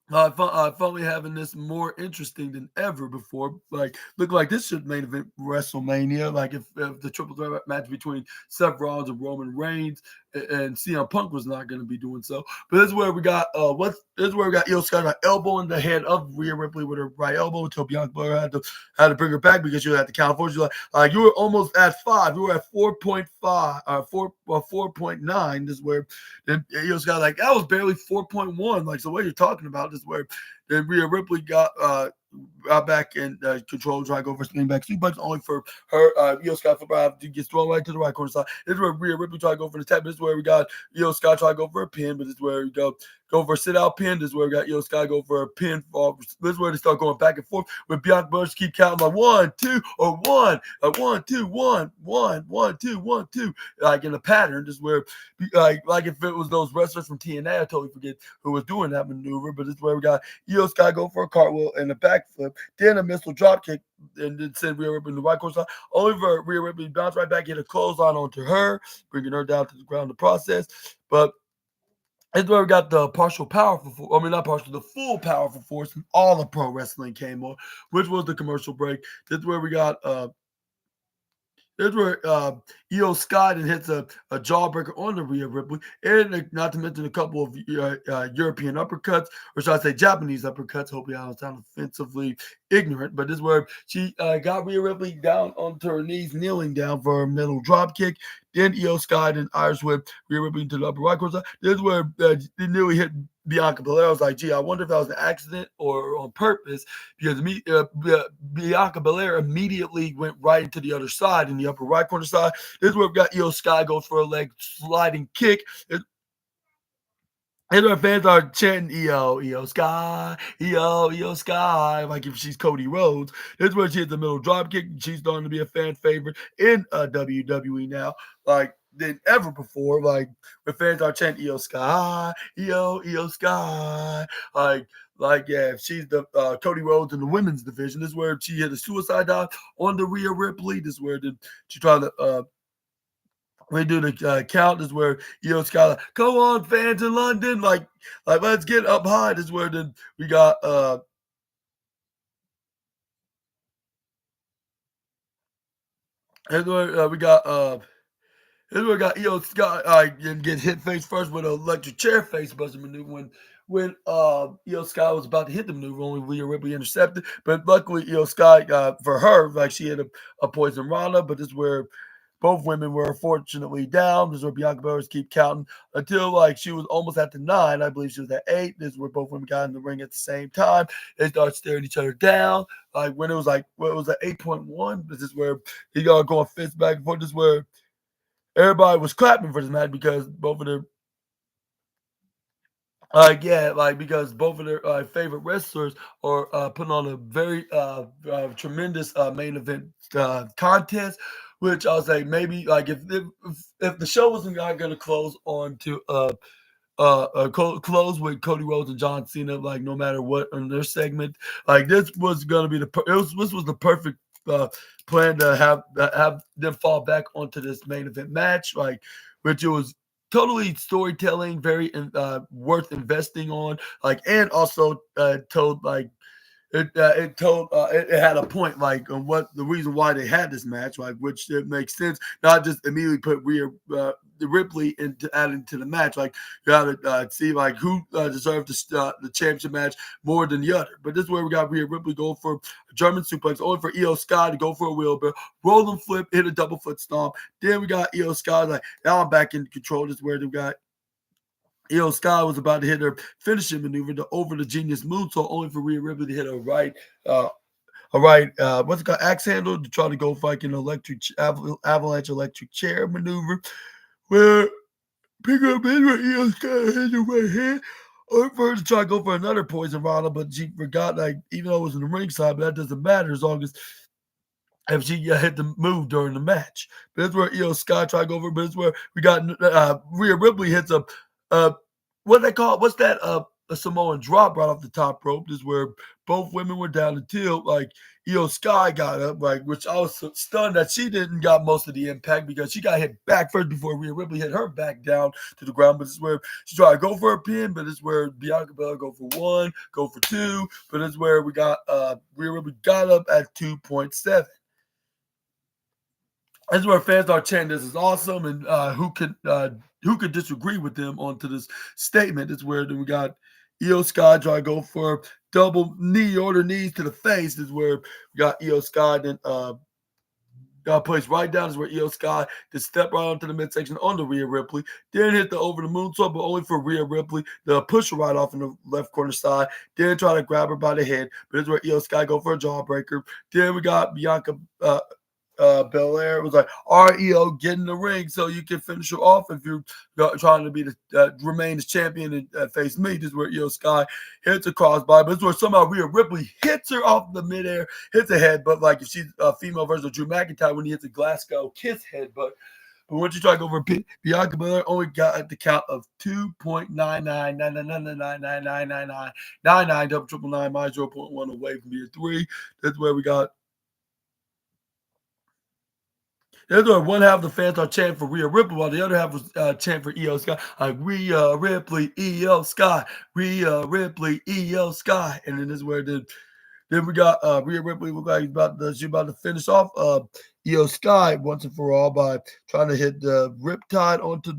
finally having this more interesting than ever before. Like, look like this should main event WrestleMania. Like, if the triple threat match between Seth Rollins and Roman Reigns and CM Punk was not going to be doing so. But this is where we got this is where we got Io Sky elbow in the head of Rhea Ripley with her right elbow until Bianca Belair had to bring her back because she had to count 4. She's like you were almost at 5. You were at 4.5, 4.9. This is where then Io Sky like that was barely 4.1. Like so, what you're talking about is where then Rhea Ripley got back in control, try to go for spinning back suplex, only for her Io Sky flip to get thrown right to the right corner side. This is where Rhea Ripley try to go for the tap. This is where we got Io Sky try to go for a pin, but this is where we go for a sit out pin. This is where we got Io Sky go for a pin. This is where they start going back and forth with Bianca Belair keep counting like 1, 2, or 1, 1, 2, 1, 1, 1, 2, 1, 2, like in a pattern. This is where like if it was those wrestlers from TNA, I totally forget who was doing that maneuver, but this is where we got Io Sky go for a cartwheel and a backflip, then a missile drop kick, and then send Rhea Ripley in the right corner side. Only for Rhea Ripley bounce right back, get a clothesline onto her, bringing her down to the ground in the process. But it's where we got the partial powerful, I mean not partial, the full powerful force, and all the pro wrestling came on, which was the commercial break. This is where we got Here's where Io Scott and hits a jawbreaker on the Rhea Ripley, and not to mention a couple of European uppercuts, or should I say Japanese uppercuts. Hopefully, I don't sound offensively ignorant, but this is where she got Rhea Ripley down onto her knees, kneeling down for her middle drop kick. Then Io Scott and Irish whip Rhea Ripley into the upper right corner. This is where they nearly hit Bianca Belair. I was like, gee, I wonder if that was an accident or on purpose because Bianca Belair immediately went right into the other side in the upper right corner side. This is where we got Io Sky goes for a leg sliding kick. And our fans are chanting EO, EO Sky, EO, EO Sky, like if she's Cody Rhodes. This is where she hits the middle drop kick. She's starting to be a fan favorite in WWE now, like than ever before. Like the fans are chanting EO Sky, EO, EO Sky. Yeah, if she's the Cody Rhodes in the women's division. This is where she hit a suicide dive on the Rhea Ripley. This is where she tried to we do the count is where Scott like, come on fans in London like let's get up high. This is where then we got and where we got this is where we got Scott and get hit face first with an electric chair face buster maneuver when Scott was about to hit the maneuver, only Rhea Ripley intercepted. But luckily Scott for her, like she hit a poison Rana, but this is where both women were fortunately down. This is where Bianca Belair keep counting until like she was almost at the 9. I believe she was at 8. This is where both women got in the ring at the same time. They start staring each other down. Like when it was like it was at 8.1. This is where he got going fists back and forth. This is where everybody was clapping for this match because both of their because both of their favorite wrestlers are putting on a very tremendous main event contest. Which I was like, maybe like if the show wasn't going to close on to close with Cody Rhodes and John Cena, like no matter what on their segment, like this was going to be this was the perfect plan to have them fall back onto this main event match, like which it was totally storytelling, very worth investing on, like and also told like it had a point like on what the reason why they had this match, like which it makes sense. Not just immediately put Rhea the Ripley into adding to the match. Like you got to see like who deserved the championship match more than the other. But this is where we got Rhea Ripley going for a German suplex, only for Io Sky to go for a wheelbarrow, roll and flip, hit a double foot stomp. Then we got Io Sky like now I'm back in control. This is where we got Sky was about to hit her finishing maneuver to over the genius moonsault, only for Rhea Ripley to hit what's it called, axe handle to try to go like an avalanche electric chair maneuver, where pick up in where Sky hit the right hand, or for her to try to go for another poison rana, but she forgot, like, even though it was in the ringside, but that doesn't matter as long as if she hit the move during the match. But that's where Sky tried to go over, but it's where we got Rhea Ripley hits a what they call it? What's that? A Samoan drop right off the top rope. This is where both women were down until like Sky got up, like which I was stunned that she didn't got most of the impact because she got hit back first before Rhea Ripley hit her back down to the ground. But this is where she tried to go for a pin, but this is where Bianca Belair go for 1, go for 2, but this is where we got Rhea Ripley got up at 2.7. This is where fans are chanting, "This is awesome," and who could disagree with them onto this statement? It's where we got Sky try to go for double knee order knees to the face. This is where we got Sky then got placed right down. Is where Sky to step right onto the midsection on the Rhea Ripley. Then hit the over the moonsault, but only for Rhea Ripley to push her right off in the left corner side. Then try to grab her by the head, but this is where Sky go for a jawbreaker. Then we got Bianca Belair was like, REO, get in the ring so you can finish her off if you're trying to be the remain as champion and face me. This is where Sky hits a crossbody, but it's where somehow Rhea Ripley hits her off the midair, hits a headbutt, like if she's a female version of Drew McIntyre when he hits a Glasgow kiss headbutt. But once you try to go for Bianca Belair, only got at the count of 2.9999999999 double triple nine minus 0.1 away from being 3. That's where we got. There's where one half of the fans are chanting for Rhea Ripley, while the other half was chanting for EO Sky. Like Rhea Ripley, EO Sky, Rhea Ripley, EO Sky. And then this is where Then we got Rhea Ripley look like she's about to finish off Io Sky once and for all by trying to hit the Riptide onto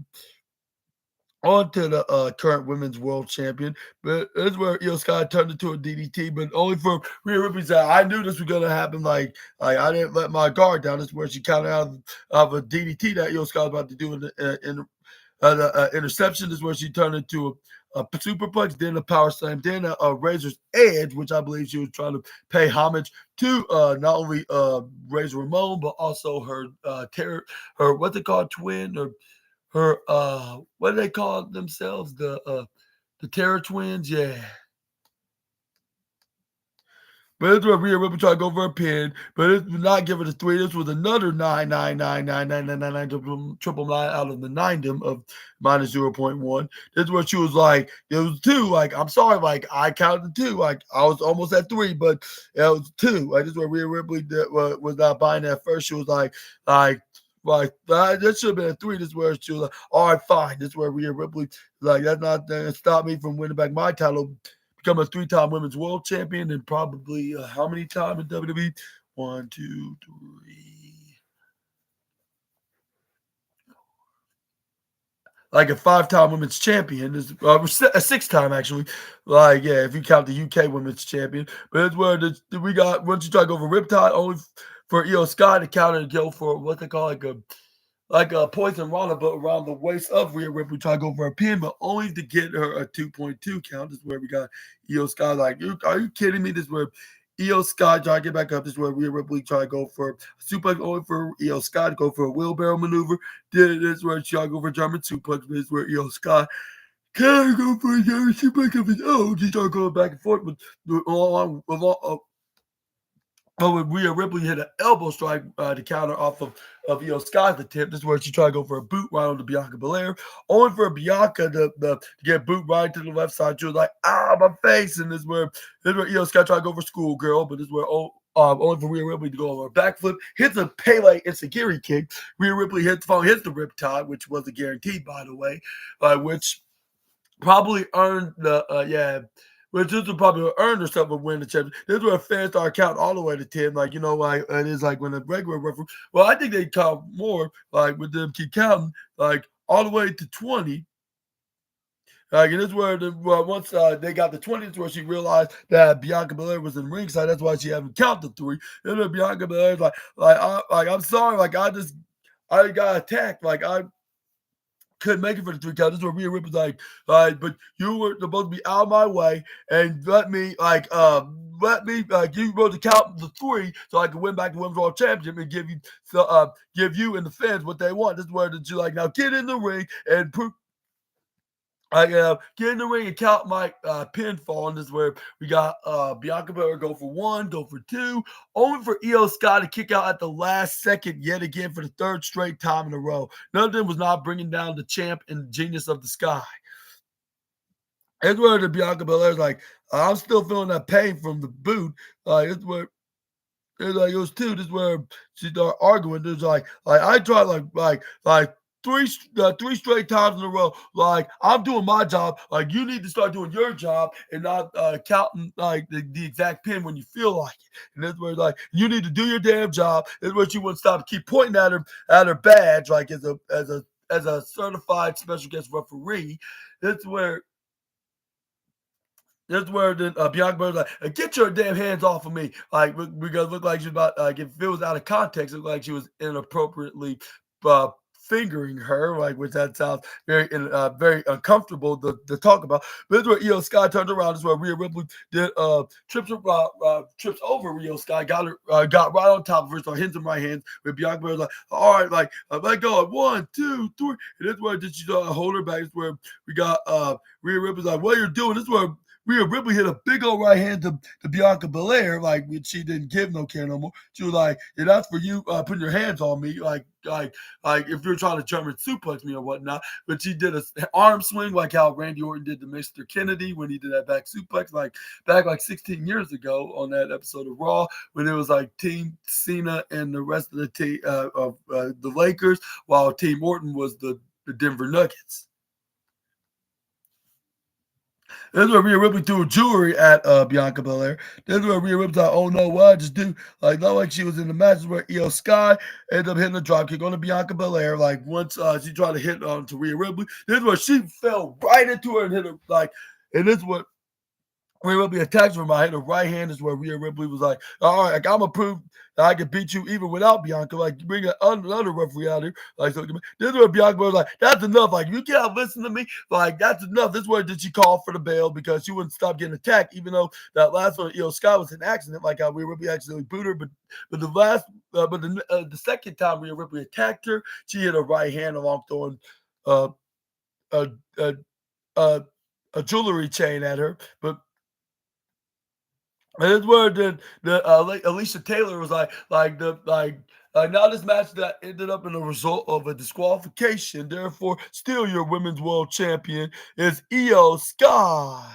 the current women's world champion. But that's where Io Sky turned into a DDT, but only for Rhea Ripley said, I knew this was gonna happen. Like I didn't let my guard down. That's where she counted out of a DDT that Io Sky was about to do the interception. Is where she turned into a superplex, then a power slam, then a Razor's Edge, which I believe she was trying to pay homage to not only Razor Ramon, but also her her what they call twin, or her what do they call themselves? The Terror Twins, yeah. But it's where Rhea Ripley tried to go for a pin, but it was not give it a 3. This was another 9 triple nine out of the 9 of minus 0.1. This is where she was like, it was 2. Like, I'm sorry, like I counted 2. Like I was almost at 3, but it was 2. Like this is where Rhea Ripley was not buying that first. She was like that should have been a 3. This is where she was like, all right, fine. This is where Rhea Ripley like that's not gonna stop me from winning back my title, become a 3-time women's world champion, and probably how many times in WWE? 1, 2, 3. Like a 5-time women's champion is a 6-time actually. Like yeah, if you count the UK women's champion, but it's where we got once you try to go for Riptide, only for Io Sky to counter and go for what they call like a poison rana, but around the waist of Rhea Ripley, try to go for a pin, but only to get her a 2.2 count. This is where we got Io Sky. Like, are you kidding me? This is where Io Sky try to get back up. This is where Rhea Ripley try to go for a suplex, only for Io Sky to go for a wheelbarrow maneuver. This is where she try to go for a German suplex. This is where Io Sky can go for a German suplex of his own. She start going back and forth with when Rhea Ripley hit an elbow strike to counter off of Io Sky's attempt. This is where she tried to go for a boot right on to Bianca Belair. Only for Bianca to get boot right to the left side. She was like, my face. And this is where Io Sky tried to go for schoolgirl, but this is where only for Rhea Ripley to go over a backflip, hits a Pele Insecurity kick. Rhea Ripley hits the Riptide, which was a guaranteed, by the way, which probably earned which this would probably earn herself a win the championship. This is where fans start counting all the way to 10. Like, like it is like when a regular referee. Well, I think they count more, like with them keep counting, like all the way to 20. Like, and this is where once they got the 20, it's where she realized that Bianca Belair was in ringside. That's why she haven't counted 3. And then Bianca Belair's like I'm sorry, like I got attacked, like I couldn't make it for the 3 count. This is where Rhea Ripley's like, but you were supposed to be out of my way and let me you were to count the 3 so I can win back the Women's World Championship and give you and the fans what they want. This is where you like now get in the ring and prove. Get in the ring and count my pinfall, and this is where we got Bianca Belair go for 1, go for 2, only for Io Sky to kick out at the last second yet again for the 3rd straight time in a row. None of them was not bringing down the champ and genius of the Sky. It's where the Bianca Belair's like, I'm still feeling that pain from the boot. It's where it was 2. This is where she started arguing. There's like I tried like three straight times in a row. Like I'm doing my job. Like you need to start doing your job and not counting like the exact pin when you feel like it. And that's where like you need to do your damn job. That's where she wouldn't stop. Keep pointing at her badge like as a certified special guest referee. That's where. That's where then Bianca Belair's like, get your damn hands off of me. Like, because it looked like she was about, like, if it was out of context, it looked like she was inappropriately fingering her, like, which that sounds very uncomfortable to talk about. But this is where Io Sky turned around. This is where Rhea Ripley did trips over Io Sky, got right on top of her, started hitting some right hands. With Bianca Belair's like, all right, like, let go. 1, 2, 3. And this is where did she hold her back. This is where we got Rhea Ripley's like, what you're doing? This is where Rhea Ripley hit a big old right hand to Bianca Belair, like which she didn't give no care no more. She was like, "Yeah, that's for you putting your hands on me, like if you're trying to German suplex me or whatnot." But she did an arm swing like how Randy Orton did to Mr. Kennedy when he did that back suplex, back 16 years ago on that episode of Raw when it was like Team Cena and the rest of the team of the Lakers, while Team Orton was the Denver Nuggets. This is where Rhea Ripley threw jewelry at Bianca Belair. This is where Rhea Ripley's like, oh no, what I just do? Like, not like she was in the match. This is where Io Sky ended up hitting a dropkick on the Bianca Belair. Like, once she tried to hit to Rhea Ripley, this is where she fell right into her and hit her. Like, and this is what Rhea Ripley attacked from behind. The right hand is where Rhea Ripley was like, all right, like, I'm going to prove that I can beat you even without Bianca. Like, bring another referee out here. Like, so this is where Bianca was like, that's enough. Like, you can't listen to me. Like, that's enough. This is where did she call for the bail because she wouldn't stop getting attacked, even though that last one, Scott was an accident. Like, how Rhea Ripley accidentally booed her. But the last, but the second time Rhea Ripley attacked her, she hit a right hand along throwing uh, a, a, a, a jewelry chain at her. But and it's where Alicia Taylor was like now this match that ended up in a result of a disqualification. Therefore, still your women's world champion is Io Sky.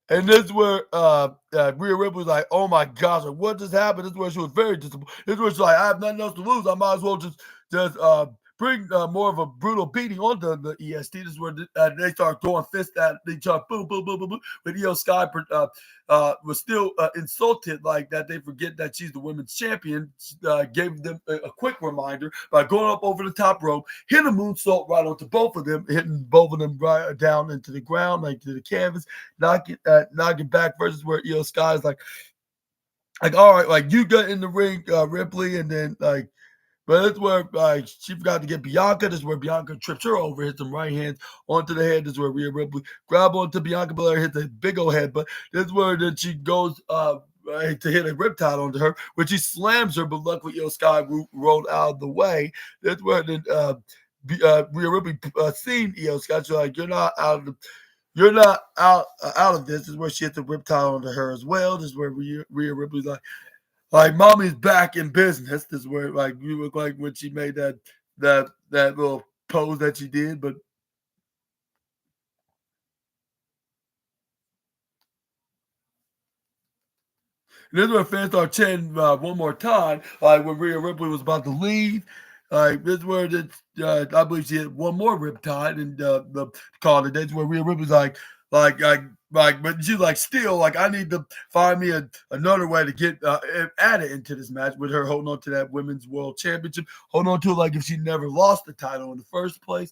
And this is where Rhea Ripley was like, "Oh my gosh, like, what just happened?" This is where she was very disappointed. This is where she's like, "I have nothing else to lose. I might as well just bring more of a brutal beating on the EST." This is where they start throwing fists at each other, boom, boom, boom, boom, boom. But Io Sky was still insulted, like that they forget that she's the women's champion. Gave them a quick reminder by going up over the top rope, hit a moonsault right onto both of them, hitting both of them right down into the ground, like to the canvas, knocking back versus where Io Sky is like all right, like you got in the ring, Ripley, and then like but that's where she forgot to get Bianca. This is where Bianca trips her over, hits some right hands onto the head. This is where Rhea Ripley grab onto Bianca Belair, hits a big old head. But this is where then she goes to hit a riptide onto her, which she slams her, but luckily Io Sky rolled out of the way. That's where then Rhea Ripley seen Io Sky. She's like, you're not out of this. This is where she hits a riptide onto her as well. This is where Rhea Ripley's like mommy's back in business. This is where like you look like when she made that little pose that she did. But this is where fans start chanting one more time. Like when Rhea Ripley was about to leave. Like this is where I believe she hit one more riptide and the call the days where Rhea Ripley's like like but she's like still like I need to find me another way to get added into this match with her holding on to that women's world championship, holding on to it like if she never lost the title in the first place.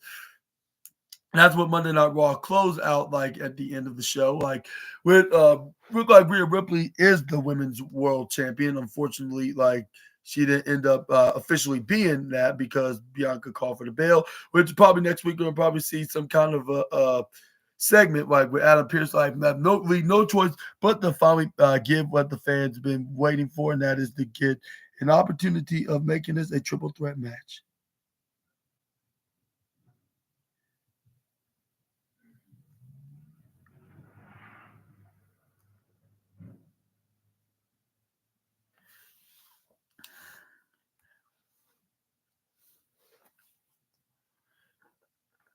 That's what Monday Night Raw closed out like at the end of the show. Like with look like Rhea Ripley is the women's world champion. Unfortunately, like she didn't end up officially being that because Bianca called for the bail. Which probably next week we'll probably see some kind of a segment like with Adam Pearce, like have no choice but to finally give what the fans been waiting for, and that is to get an opportunity of making this a triple threat match.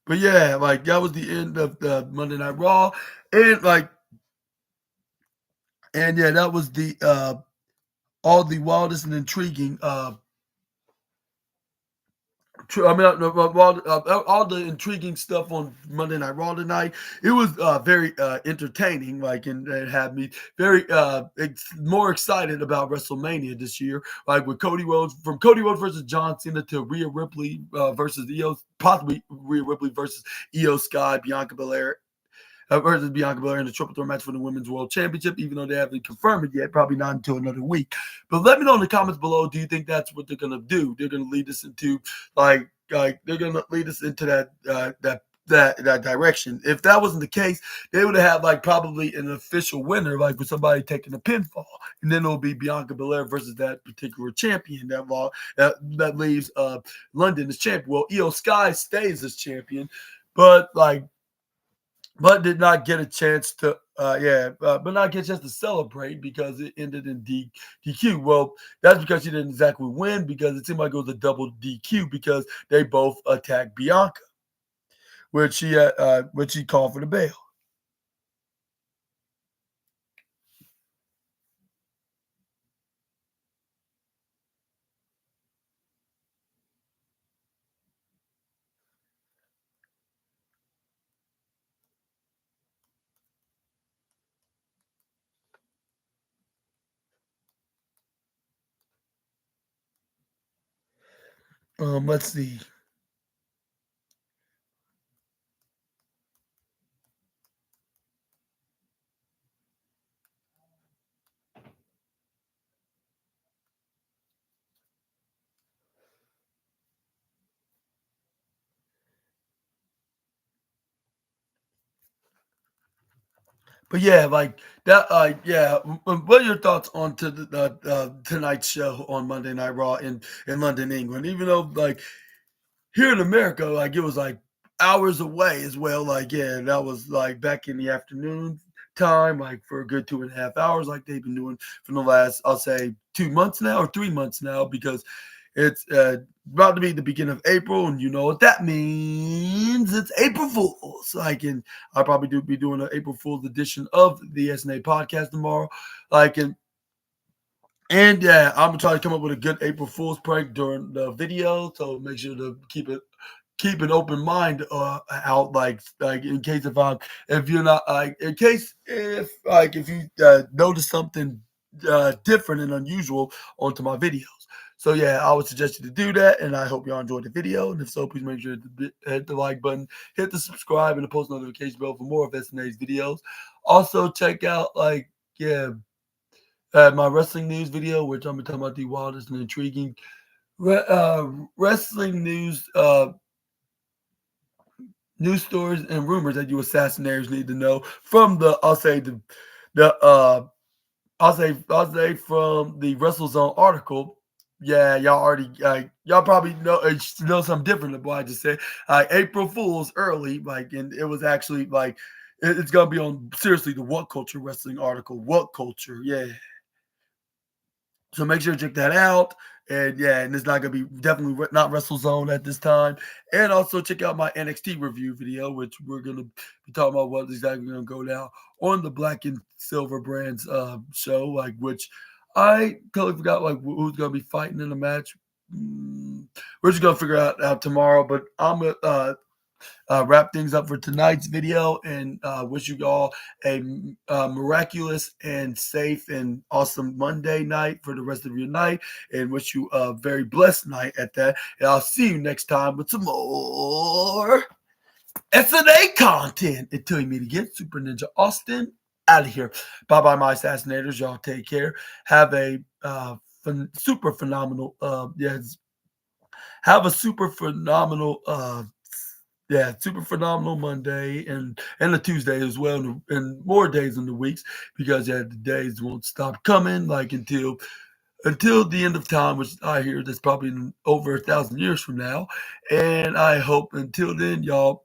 But yeah, like that was the end of the Monday Night Raw, and yeah, that was the all the wildest and intriguing I mean, all the intriguing stuff on Monday Night Raw tonight. It was very entertaining, like, and it had me very more excited about WrestleMania this year. Like with Cody Rhodes versus John Cena to Rhea Ripley versus possibly Rhea Ripley versus Io Sky, Bianca Belair versus Bianca Belair in the triple threat match for the Women's World Championship, even though they haven't confirmed it yet, probably not until another week. But let me know in the comments below, do you think that's what they're going to do? They're going to lead us into, they're going to lead us into that direction. If that wasn't the case, they would have like probably an official winner, like with somebody taking a pinfall, and then it'll be Bianca Belair versus that particular champion that leaves London as champion. Well, Io Sky stays as champion, but but did not get a chance to but not get a chance to celebrate because it ended in DQ. Well, that's because she didn't exactly win because it seemed like it was a double DQ because they both attacked Bianca, which she called for the bail. Let's see. But yeah, like that. Yeah. What are your thoughts on to tonight's show on Monday Night Raw in London, England? Even though like here in America, like it was like hours away as well. Like yeah, that was like back in the afternoon time, like for a good 2.5 hours, like they've been doing for the last, I'll say, 2 months now or 3 months now, because it's about to be the beginning of April, and you know what that means. It's April Fools. Like, and I'll probably be doing an April Fool's edition of the SNA podcast tomorrow. Like, and yeah, I'm gonna try to come up with a good April Fool's prank during the video. So make sure to keep an open mind out, like in case if you're not like in case if you notice something different and unusual onto my videos. So yeah, I would suggest you to do that, and I hope y'all enjoyed the video. And if so, please make sure to hit the like button, hit the subscribe, and the post notification bell for more of SNA's videos. Also, check out yeah, my wrestling news video, which I'm gonna talk about the wildest and intriguing wrestling news stories and rumors that you assassinators need to know from the the I'll say from the WrestleZone article. Yeah, y'all already y'all probably know something different than what I just said. April Fools early, like, and it was actually like it's gonna be on seriously the What Culture Wrestling article. What Culture, yeah. So make sure to check that out. And yeah, and it's not gonna be definitely not WrestleZone at this time. And also check out my NXT review video, which we're gonna be talking about what exactly gonna go down on the Black and Silver Brands show, like which I totally forgot like who's gonna be fighting in the match. We're just gonna figure out tomorrow, but I'm gonna wrap things up for tonight's video, and wish you all a miraculous and safe and awesome Monday night for the rest of your night, and wish you a very blessed night at that. And I'll see you next time with some more SNA content. Until you meet again, Super Ninja Austin out of here. Bye bye, my assassinators. Y'all take care. Have a super phenomenal yes. Have a super phenomenal yeah, super phenomenal Monday and a Tuesday as well, and more days in the weeks, because yeah, the days won't stop coming like until the end of time, which I hear that's probably in over 1,000 years from now. And I hope until then, y'all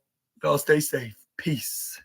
stay safe. Peace.